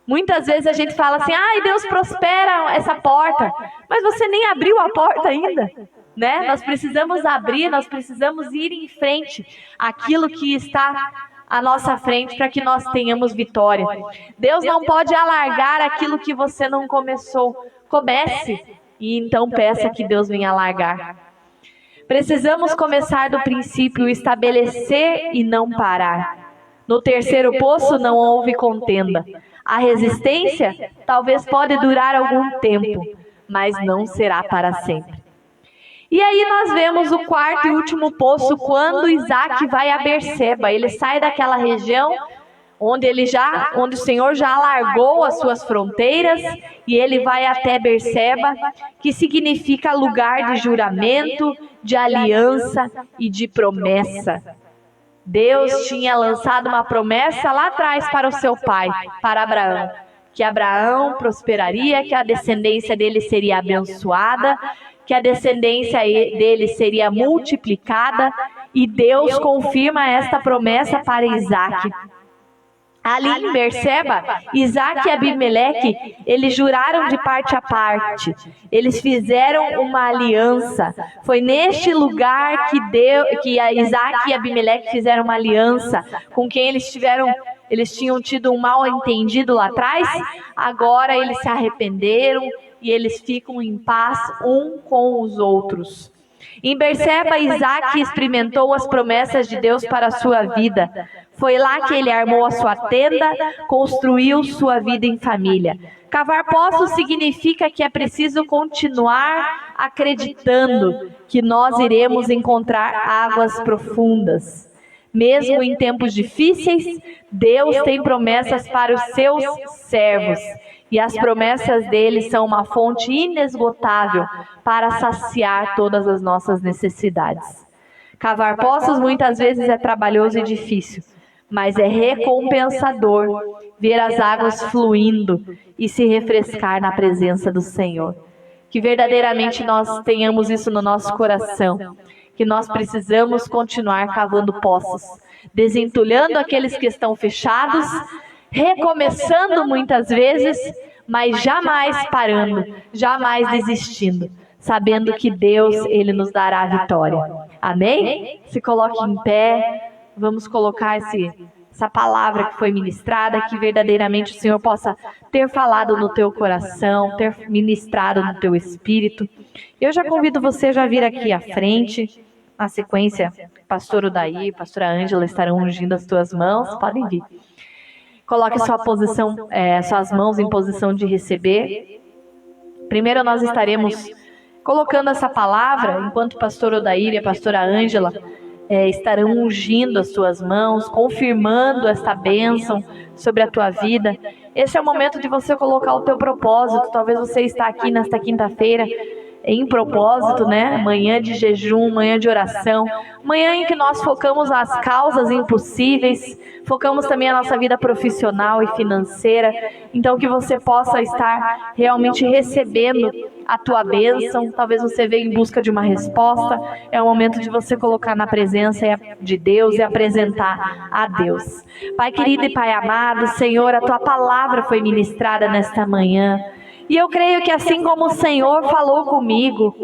Muitas vezes a gente fala assim, Deus prospera essa porta, mas você nem abriu a porta ainda. Né? Nós precisamos abrir, nós precisamos ir em frente àquilo que está à nossa frente para que nós tenhamos vitória. Deus não pode alargar aquilo que você não começou. Comece e então peça que Deus venha alargar. Precisamos começar do princípio, estabelecer e não parar. No terceiro poço não houve contenda. A resistência talvez pode durar algum tempo, mas não será para sempre. E aí nós vemos o quarto e último poço, quando Isaac vai a Berseba. Ele sai daquela região onde o Senhor já alargou as suas fronteiras, e ele vai até Berseba, que significa lugar de juramento, de aliança e de promessa. Deus tinha lançado uma promessa lá atrás para o seu pai, para Abraão, que Abraão prosperaria, que a descendência dele seria abençoada, que a descendência dele seria multiplicada, e Deus confirma esta promessa para Isaac. Ali em Berseba, Isaac e Abimeleque, eles juraram de parte a parte, eles fizeram uma aliança. Foi neste lugar que Isaac e Abimeleque fizeram uma aliança, com quem eles tinham tido um mal entendido lá atrás. Agora eles se arrependeram e eles ficam em paz um com os outros. Em Berseba, Isaac experimentou as promessas de Deus para a sua vida. Foi lá que ele armou a sua tenda, construiu sua vida em família. Cavar poços significa que é preciso continuar acreditando que nós iremos encontrar águas profundas. Mesmo em tempos difíceis, Deus tem promessas para os seus servos. E as promessas dele são uma fonte inesgotável para saciar todas as nossas necessidades. Cavar poços muitas vezes é trabalhoso e difícil, mas é recompensador ver as águas fluindo e se refrescar na presença do Senhor. Que verdadeiramente nós tenhamos isso no nosso coração, que nós precisamos continuar cavando poços, desentulhando aqueles que estão fechados, recomeçando muitas vezes, mas jamais parando, jamais desistindo, sabendo que Deus, Ele nos dará a vitória. Amém? Se coloque em pé, vamos colocar essa palavra que foi ministrada, que verdadeiramente o Senhor possa ter falado no teu coração, ter ministrado no teu espírito. Eu já convido você a vir aqui à frente. Na sequência, pastor Odair, pastora Ângela estarão ungindo as tuas mãos, podem vir. Coloque suas mãos em posição de receber. Primeiro nós estaremos colocando essa palavra, enquanto o pastor Odair e a pastora Ângela estarão ungindo as suas mãos, confirmando esta bênção sobre a tua vida. Esse é o momento de você colocar o teu propósito. Talvez você está aqui nesta quinta-feira em propósito, né? Manhã de jejum, manhã de oração, manhã em que nós focamos as causas impossíveis, focamos também a nossa vida profissional e financeira. Então que você possa estar realmente recebendo a tua bênção. Talvez você veja em busca de uma resposta. É o momento de você colocar na presença de Deus e apresentar a Deus. Pai querido e Pai amado, Senhor, a tua palavra foi ministrada nesta manhã. E eu creio que assim como o Senhor falou comigo,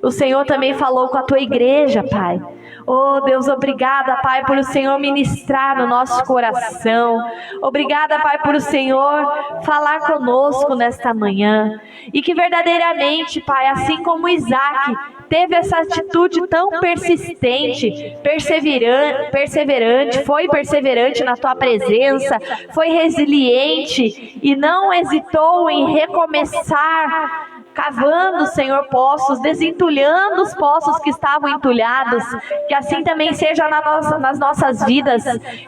o Senhor também falou com a tua igreja, Pai. Oh Deus, obrigada, Pai, por o Senhor ministrar no nosso coração. Obrigada, Pai, por o Senhor falar conosco nesta manhã. E que verdadeiramente, Pai, assim como Isaac teve essa atitude tão persistente, perseverante, foi perseverante na tua presença, foi resiliente e não hesitou em recomeçar, cavando, Senhor, poços, desentulhando os poços que estavam entulhados. Que assim também seja nas nossas vidas,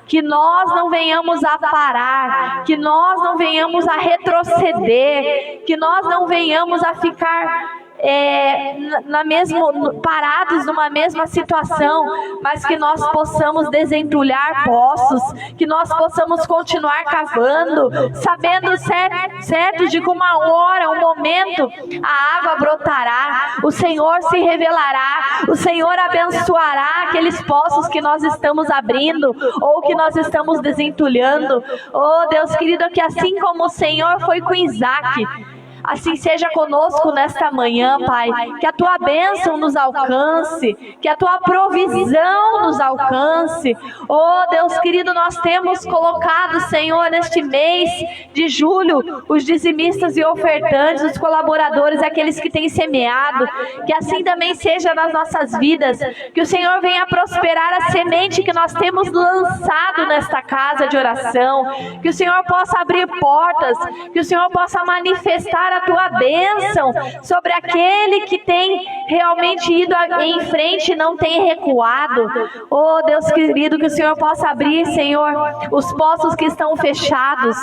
que nós não venhamos a parar, que nós não venhamos a retroceder, que nós não venhamos a ficar parados numa mesma situação, mas que nós possamos desentulhar poços, que nós possamos continuar cavando, sabendo certo de que uma hora, um momento, a água brotará, o Senhor se revelará, o Senhor abençoará aqueles poços que nós estamos abrindo ou que nós estamos desentulhando. Oh Deus querido, que assim como o Senhor foi com Isaac, assim seja conosco nesta manhã, Pai. Que a tua bênção nos alcance, que a tua provisão nos alcance. Oh Deus querido, nós temos colocado, Senhor, neste mês de julho, os dizimistas e ofertantes, os colaboradores, aqueles que têm semeado. Que assim também seja nas nossas vidas. Que o Senhor venha prosperar a semente que nós temos lançado nesta casa de oração. Que o Senhor possa abrir portas, que o Senhor possa manifestar a tua bênção sobre aquele que tem realmente ido em frente e não tem recuado. Oh Deus querido, que o Senhor possa abrir, Senhor, os poços que estão fechados,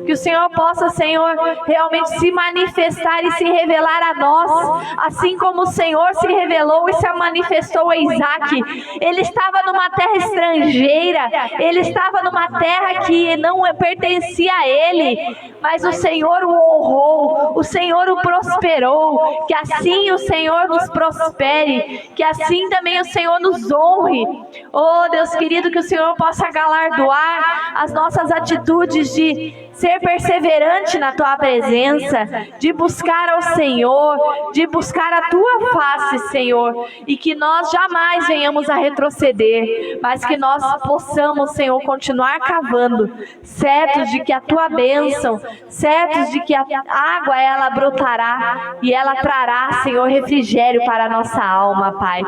que o Senhor possa, Senhor, realmente se manifestar e se revelar a nós, assim como o Senhor se revelou e se manifestou a Isaac. Ele estava numa terra estrangeira, ele estava numa terra que não pertencia a ele, mas o Senhor o honrou, o Senhor o prosperou. Que assim o Senhor nos prospere, que assim também o Senhor nos honre. Oh Deus querido, que o Senhor possa galardoar as nossas atitudes de ser perseverante na tua presença, de buscar ao Senhor, de buscar a tua face, Senhor, e que nós jamais venhamos a retroceder, mas que nós possamos, Senhor, continuar cavando, certos de que a tua bênção, certos de que a água ela brotará e ela trará, Senhor, refrigério para a nossa alma, Pai.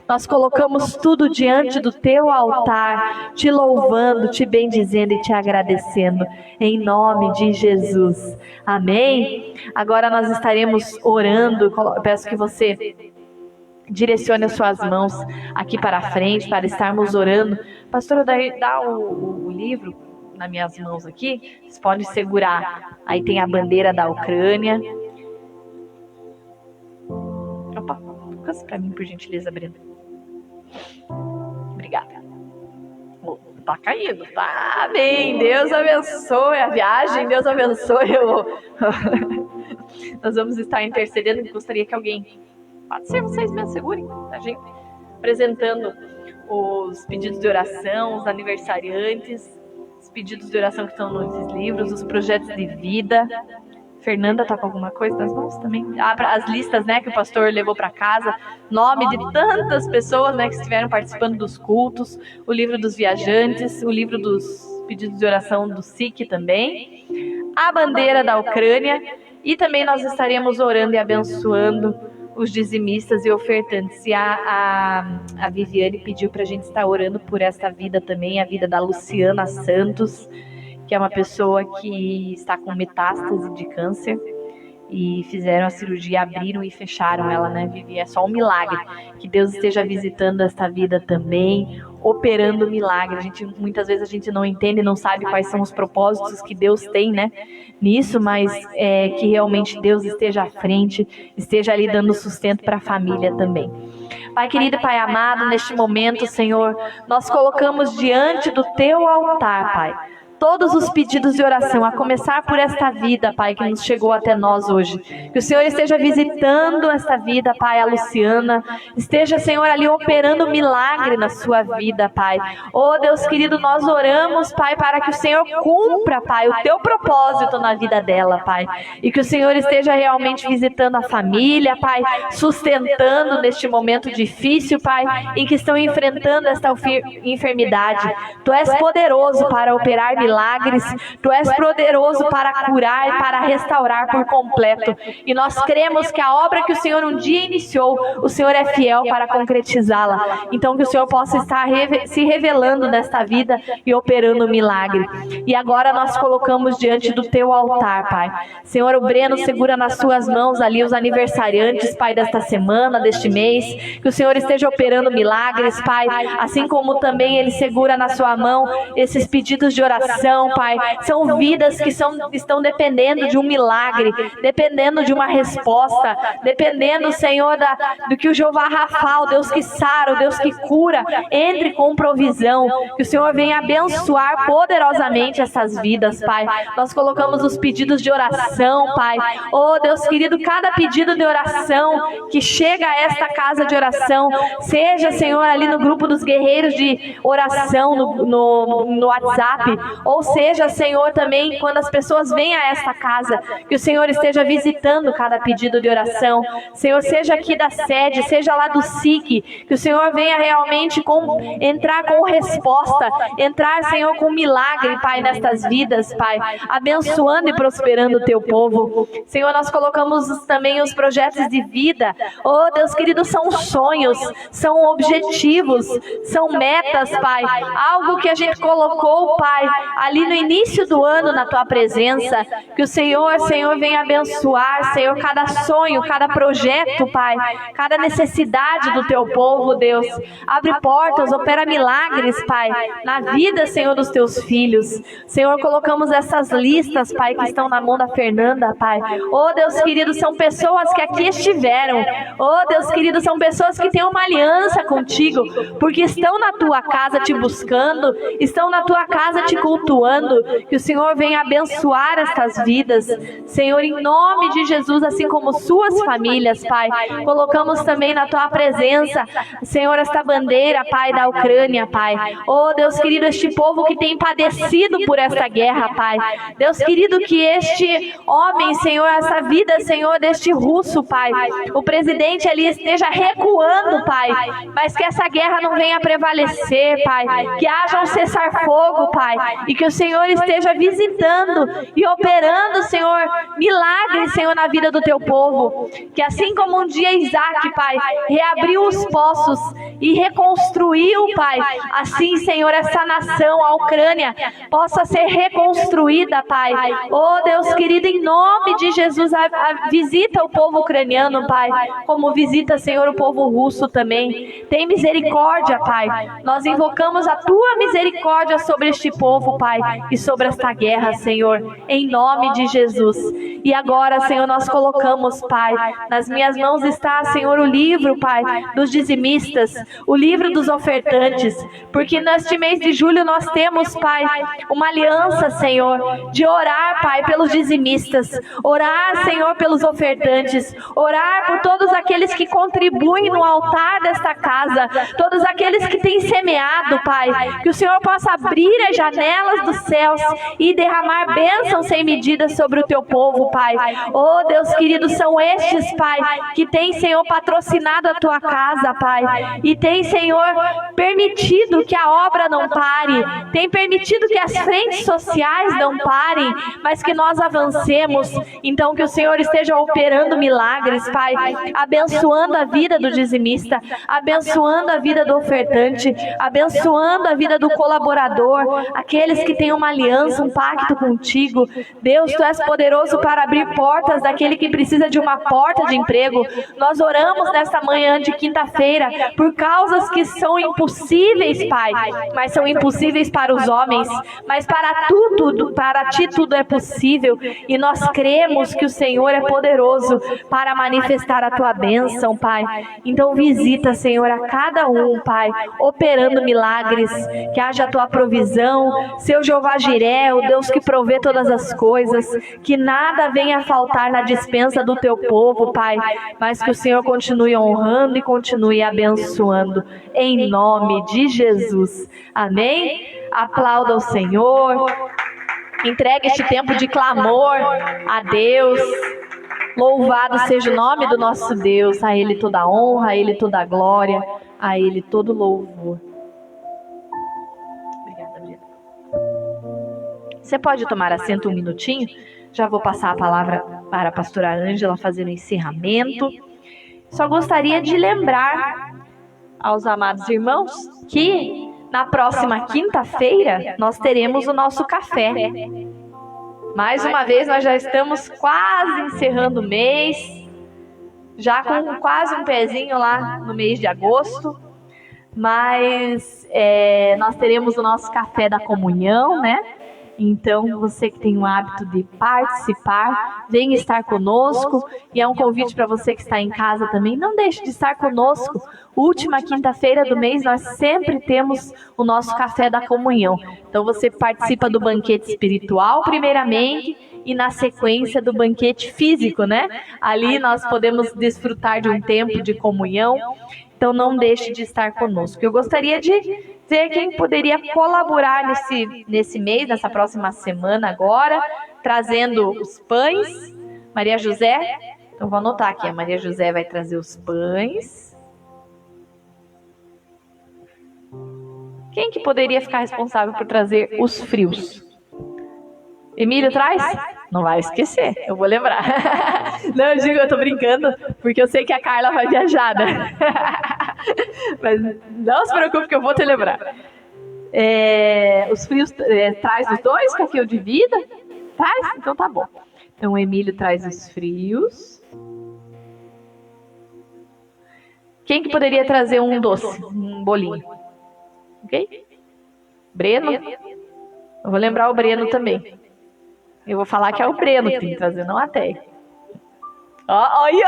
Nós colocamos tudo diante do teu altar, te louvando, te bendizendo e te agradecendo, em nome de Jesus. Amém? Agora nós estaremos orando. Peço que você direcione as suas mãos aqui para a frente, para estarmos orando. Pastor, dá o livro nas minhas mãos aqui. Vocês podem segurar. Aí tem a bandeira da Ucrânia. Opa, focus para mim, por gentileza, Brenda. Obrigada. Tá caindo, tá bem, Deus abençoe a viagem, Deus abençoe nós vamos estar intercedendo. Gostaria que alguém, pode ser vocês mesmos, segurem a gente, apresentando os pedidos de oração, os aniversariantes, os pedidos de oração que estão nesses livros, os projetos de vida. Fernanda tá com alguma coisa nas mãos também? As listas, né, que o pastor levou para casa, nome de tantas pessoas, né, que estiveram participando dos cultos, o livro dos viajantes, o livro dos pedidos de oração do SIC também, a bandeira da Ucrânia, e também nós estaremos orando e abençoando os dizimistas e ofertantes. E a Viviane pediu para a gente estar orando por esta vida também, a vida da Luciana Santos, que é uma pessoa que está com metástase de câncer. E fizeram a cirurgia, abriram e fecharam ela, né, Vivi? É só um milagre. Que Deus esteja visitando esta vida também, operando milagre. Muitas vezes a gente não entende, não sabe quais são os propósitos que Deus tem, né, nisso, mas que realmente Deus esteja à frente, esteja ali dando sustento para a família também. Pai querido, Pai amado, neste momento, Senhor, nós colocamos diante do Teu altar, Pai, todos os pedidos de oração, a começar por esta vida, Pai, que nos chegou até nós hoje. Que o Senhor esteja visitando esta vida, Pai, a Luciana. Esteja, Senhor, ali operando milagre na sua vida, Pai. Oh, Deus querido, nós oramos, Pai, para que o Senhor cumpra, Pai, o Teu propósito na vida dela, Pai. E que o Senhor esteja realmente visitando a família, Pai, sustentando neste momento difícil, Pai, em que estão enfrentando esta enfermidade. Tu és poderoso para operar milagres. Tu és poderoso para curar e para restaurar por completo. E nós cremos que a obra que o Senhor um dia iniciou, o Senhor é fiel para concretizá-la. Então que o Senhor possa estar se revelando nesta vida e operando milagre. E agora nós colocamos diante do Teu altar, Pai. Senhor, o Breno segura nas Suas mãos ali os aniversariantes, Pai, desta semana, deste mês. Que o Senhor esteja operando milagres, Pai. Assim como também Ele segura na Sua mão esses pedidos de oração, Pai, são vidas que estão dependendo de um milagre, dependendo de uma resposta, dependendo, Senhor, do que o Jeová Rafa, o Deus que sara, o Deus que cura, entre com provisão, que o Senhor venha abençoar poderosamente essas vidas, Pai. Nós colocamos os pedidos de oração, Pai. Oh, Deus querido, cada pedido de oração que chega a esta casa de oração, seja, Senhor, ali no grupo dos guerreiros de oração, no WhatsApp, ou seja, Senhor, também quando as pessoas vêm a esta casa, que o Senhor esteja visitando cada pedido de oração. Senhor, seja aqui da sede, seja lá do SIC, que o Senhor venha realmente entrar com resposta, entrar, Senhor, com milagre, Pai, nestas vidas, Pai, abençoando e prosperando o Teu povo. Senhor, nós colocamos também os projetos de vida. Oh, Deus querido, são sonhos, são objetivos, são metas, Pai, algo que a gente colocou, Pai, ali no início do ano na Tua presença. Que o Senhor, venha abençoar, Senhor, cada sonho, cada projeto, Pai, cada necessidade do Teu povo, Deus. Abre portas, opera milagres, Pai, na vida, Senhor, dos Teus filhos. Senhor, colocamos essas listas, Pai, que estão na mão da Fernanda, Pai. Oh, Deus querido, são pessoas que aqui estiveram. Oh, Deus querido, são pessoas que têm uma aliança contigo, porque estão na Tua casa te buscando, estão na Tua casa te cultuando. Que o Senhor venha abençoar estas vidas, Senhor, em nome de Jesus, assim como suas famílias, Pai. Colocamos também na Tua presença, Senhor, esta bandeira, Pai, da Ucrânia, Pai. Oh, Deus querido, este povo que tem padecido por esta guerra, Pai. Deus querido, que este homem, Senhor, essa vida, Senhor, deste russo, Pai, o presidente ali esteja recuando, Pai, mas que essa guerra não venha prevalecer, Pai. Que haja um cessar-fogo, Pai, e que o Senhor esteja visitando e operando, Senhor, milagres, Senhor, na vida do Teu povo. Que assim como um dia Isaac, Pai, reabriu os poços e reconstruiu, Pai, assim, Senhor, essa nação, a Ucrânia, possa ser reconstruída, Pai. Oh, Deus querido, em nome de Jesus, visita o povo ucraniano, Pai, como visita, Senhor, o povo russo também. Tem misericórdia, Pai. Nós invocamos a Tua misericórdia sobre este povo, Pai, e sobre esta guerra, Senhor, em nome de Jesus. E agora, Senhor, nós colocamos, Pai, nas minhas mãos está, Senhor, o livro, Pai, dos dizimistas, o livro dos ofertantes, porque neste mês de julho nós temos, Pai, uma aliança, Senhor, de orar, Pai, pelos dizimistas, orar, Senhor, pelos ofertantes, orar por todos aqueles que contribuem no altar desta casa, todos aqueles que têm semeado, Pai, que o Senhor possa abrir as janelas dos céus e derramar bênçãos sem medida sobre o Teu povo, Pai. Oh, Deus querido, são estes, Pai, que têm, Senhor, patrocinado a Tua casa, Pai, e tem, Senhor, permitido que a obra não pare, tem permitido que as frentes sociais não parem, mas que nós avancemos. Então que o Senhor esteja operando milagres, Pai, abençoando a vida do dizimista, abençoando a vida do ofertante, abençoando a vida do colaborador, aqueles que têm uma aliança, um pacto contigo. Deus, Tu és poderoso para abrir portas daquele que precisa de uma porta de emprego. Nós oramos nesta manhã de quinta-feira por causas que são impossíveis, Pai, mas são impossíveis para os homens, mas para Ti tudo é possível, e nós cremos que o Senhor é poderoso para manifestar a Tua bênção, Pai. Então visita, Senhor, a cada um, Pai, operando milagres, que haja a Tua provisão, Seu Jeová Jiré, o Deus que provê todas as coisas, que nada venha faltar na despensa do Teu povo, Pai, mas que o Senhor continue honrando e continue abençoando, em nome de Jesus. Amém? Aplauda o Senhor, entregue este tempo de clamor a Deus. Louvado seja o nome do nosso Deus, a Ele toda a honra, a Ele toda a glória, a Ele todo louvor. Obrigada, Brenda. Você pode tomar assento um minutinho? Já vou passar a palavra para a pastora Ângela fazer o encerramento. Só gostaria de lembrar aos amados irmãos que na próxima quinta-feira nós teremos o nosso café. Mais uma vez, nós já estamos quase encerrando o mês, já com quase um pezinho lá no mês de agosto, mas nós teremos o nosso café da comunhão, né? Então, você que tem o hábito de participar, venha estar conosco. E é um convite para você que está em casa também, não deixe de estar conosco. Última quinta-feira do mês, nós sempre temos o nosso café da comunhão. Então, você participa do banquete espiritual, primeiramente, e na sequência do banquete físico, né? Ali nós podemos desfrutar de um tempo de comunhão. Então, não deixe de estar conosco. Eu gostaria de ver quem poderia colaborar nesse mês, nessa próxima semana agora, trazendo os pães. Maria José, então vou anotar aqui, a Maria José vai trazer os pães. Quem que poderia ficar responsável por trazer os frios? Emílio traz? Não vai esquecer, eu vou lembrar. Não, eu digo, eu tô brincando, porque eu sei que a Carla vai viajar, né? Mas não se preocupe que eu vou te lembrar. Os frios traz os dois, que aqui eu divido? Traz? Então tá bom. Então o Emílio traz os frios. Quem que poderia trazer um doce, um bolinho? Ok? Breno? Eu vou lembrar o Breno também. Eu vou falar que é o Breno que tem que trazer, não a Teia. Olha!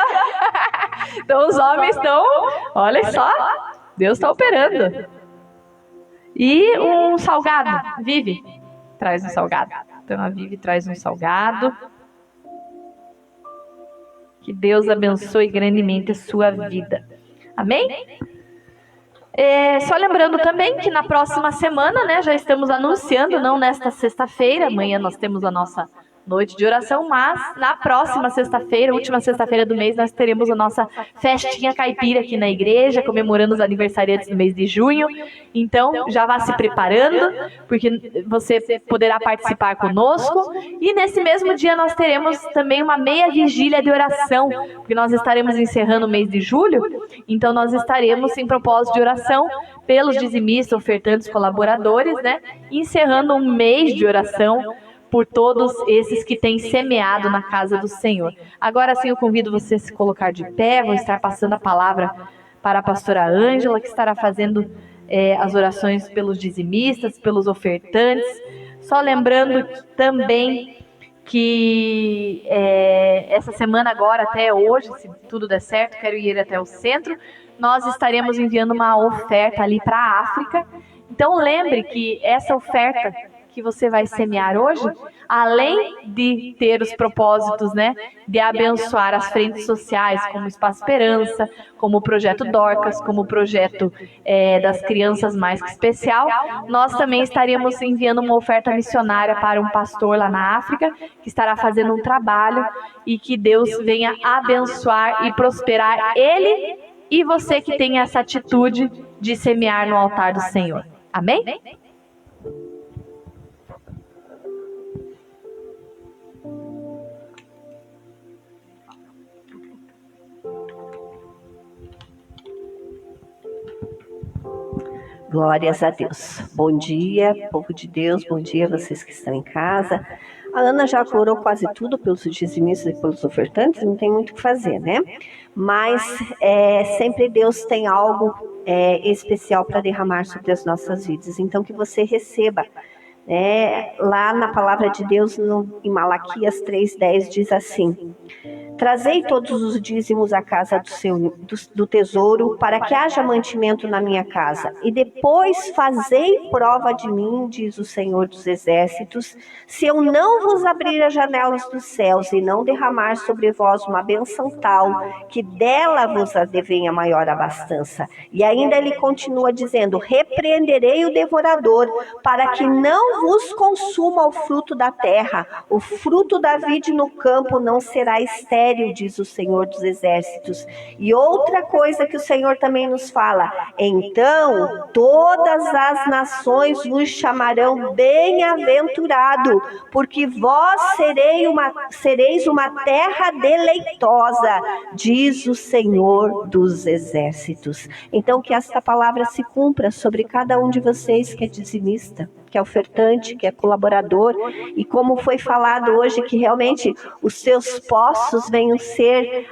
Então os homens estão, olha só, Deus está operando. E um salgado, Vivi traz um salgado. Então a Vivi traz um salgado. Que Deus abençoe grandemente a sua vida. Amém? Só lembrando também que na próxima semana, né, já estamos anunciando, não nesta sexta-feira, amanhã nós temos a nossa noite de oração, mas na próxima sexta-feira, última sexta-feira do mês, nós teremos a nossa festinha caipira aqui na igreja, comemorando os aniversariantes do mês de junho. Então, já vá se preparando, porque você poderá participar conosco. E nesse mesmo dia nós teremos também uma meia vigília de oração, porque nós estaremos encerrando o mês de julho, então nós estaremos em propósito de oração pelos dizimistas, ofertantes, colaboradores, né? Encerrando um mês de oração por todos esses que têm semeado na casa do Senhor. Agora sim eu convido você a se colocar de pé, vou estar passando a palavra para a pastora Ângela, que estará fazendo as orações pelos dizimistas, pelos ofertantes. Só lembrando também que essa semana agora, até hoje, se tudo der certo, quero ir até o centro, nós estaremos enviando uma oferta ali para a África. Então lembre que essa oferta que você vai semear hoje, além de ter os propósitos, né, de abençoar as frentes sociais, como o Espaço Esperança, como o Projeto Dorcas, como o projeto das Crianças Mais Que Especial, nós também estaremos enviando uma oferta missionária para um pastor lá na África, que estará fazendo um trabalho, e que Deus venha abençoar e prosperar ele e você que tem essa atitude de semear no altar do Senhor. Amém? Glórias a Deus. Bom dia, povo de Deus, bom dia vocês que estão em casa. A Ana já orou quase tudo pelos dizimistas e pelos ofertantes, não tem muito o que fazer, né? Mas sempre Deus tem algo especial para derramar sobre as nossas vidas. Então que você receba. Lá na palavra de Deus, em Malaquias 3,10, diz assim: trazei todos os dízimos à casa do tesouro, para que haja mantimento na minha casa. E depois fazei prova de mim, diz o Senhor dos Exércitos, se eu não vos abrir as janelas dos céus e não derramar sobre vós uma bênção tal, que dela vos advenha maior abastança. E ainda ele continua dizendo: repreenderei o devorador, para que não vos consuma o fruto da terra. O fruto da vide no campo não será estéril, diz o Senhor dos Exércitos. E outra coisa que o Senhor também nos fala: então todas as nações vos chamarão bem-aventurado, porque vós sereis uma terra deleitosa, diz o Senhor dos Exércitos. Então que esta palavra se cumpra sobre cada um de vocês que é dizimista, que é ofertante, que é colaborador, e como foi falado hoje, que realmente os seus poços venham ser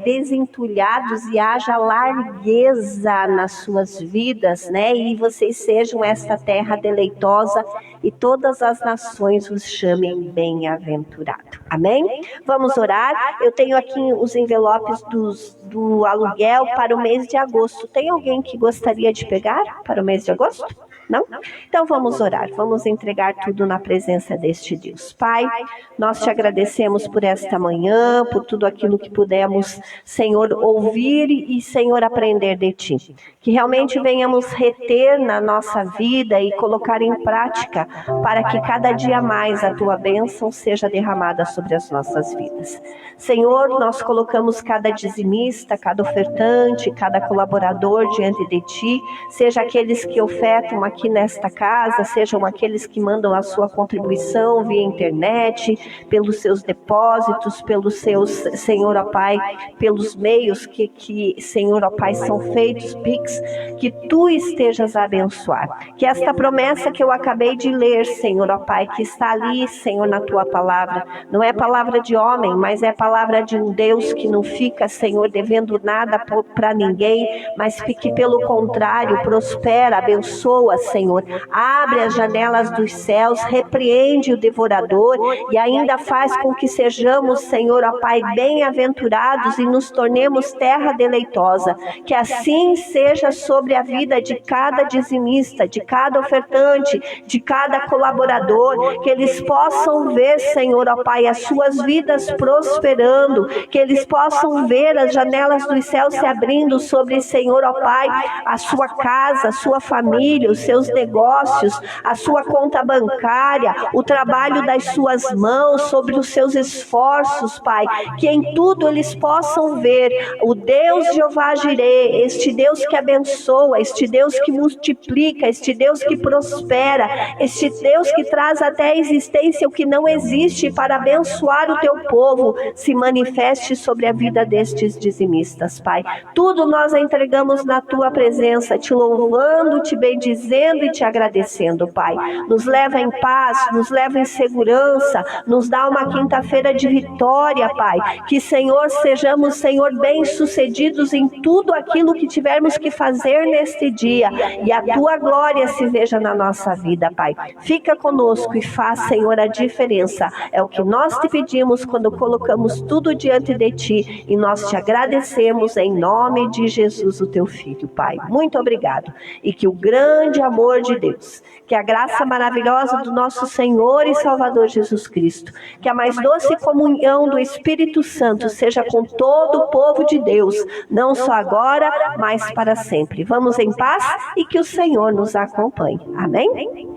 desentulhados e haja largueza nas suas vidas, né? E vocês sejam esta terra deleitosa e todas as nações os chamem bem-aventurado. Amém? Vamos orar. Eu tenho aqui os envelopes do aluguel para o mês de agosto. Tem alguém que gostaria de pegar para o mês de agosto? Não? Então vamos orar, vamos entregar tudo na presença deste Deus. Pai, nós te agradecemos por esta manhã, por tudo aquilo que pudemos, Senhor, ouvir e, Senhor, aprender de Ti. Que realmente venhamos reter na nossa vida e colocar em prática, para que cada dia mais a Tua bênção seja derramada sobre as nossas vidas. Senhor, nós colocamos cada dizimista, cada ofertante, cada colaborador diante de Ti, seja aqueles que ofertam aqui nesta casa, sejam aqueles que mandam a sua contribuição via internet, pelos seus depósitos, pelos seus, Senhor, ó Pai, pelos meios que Senhor, ó Pai, são feitos, Pix, que Tu estejas a abençoar. Que esta promessa que eu acabei de ler, Senhor, ó Pai, que está ali, Senhor, na Tua palavra, não é palavra de homem, mas é palavra de um Deus que não fica, Senhor, devendo nada para ninguém, mas que pelo contrário, prospera, abençoa, Senhor, abre as janelas dos céus, repreende o devorador e ainda faz com que sejamos, Senhor, ó Pai, bem-aventurados e nos tornemos terra deleitosa. Que assim seja sobre a vida de cada dizimista, de cada ofertante, de cada colaborador, que eles possam ver, Senhor, ó Pai, as suas vidas prosperando, que eles possam ver as janelas dos céus se abrindo sobre, Senhor, ó Pai, a sua casa, a sua família, os seus negócios, a sua conta bancária, o trabalho das suas mãos, sobre os seus esforços, Pai, que em tudo eles possam ver o Deus Jeová Jireh, este Deus que abençoa, este Deus que multiplica, este Deus que prospera, este Deus que traz até a existência o que não existe para abençoar o teu povo, se manifeste sobre a vida destes dizimistas, Pai. Tudo nós entregamos na tua presença, te louvando, te bendizendo e te agradecendo, Pai. Nos leva em paz, nos leva em segurança, nos dá uma quinta-feira de vitória, Pai. Que, Senhor, sejamos, Senhor, bem-sucedidos em tudo aquilo que tivermos que fazer neste dia e a tua glória se veja na nossa vida, Pai. Fica conosco e faz, Senhor, a diferença. É o que nós te pedimos quando colocamos tudo diante de ti e nós te agradecemos em nome de Jesus, o teu Filho, Pai. Muito obrigado. E que o grande amor de Deus, que a graça maravilhosa do nosso Senhor e Salvador Jesus Cristo, que a mais doce comunhão do Espírito Santo seja com todo o povo de Deus, não só agora, mas para sempre. Vamos em paz e que o Senhor nos acompanhe. Amém?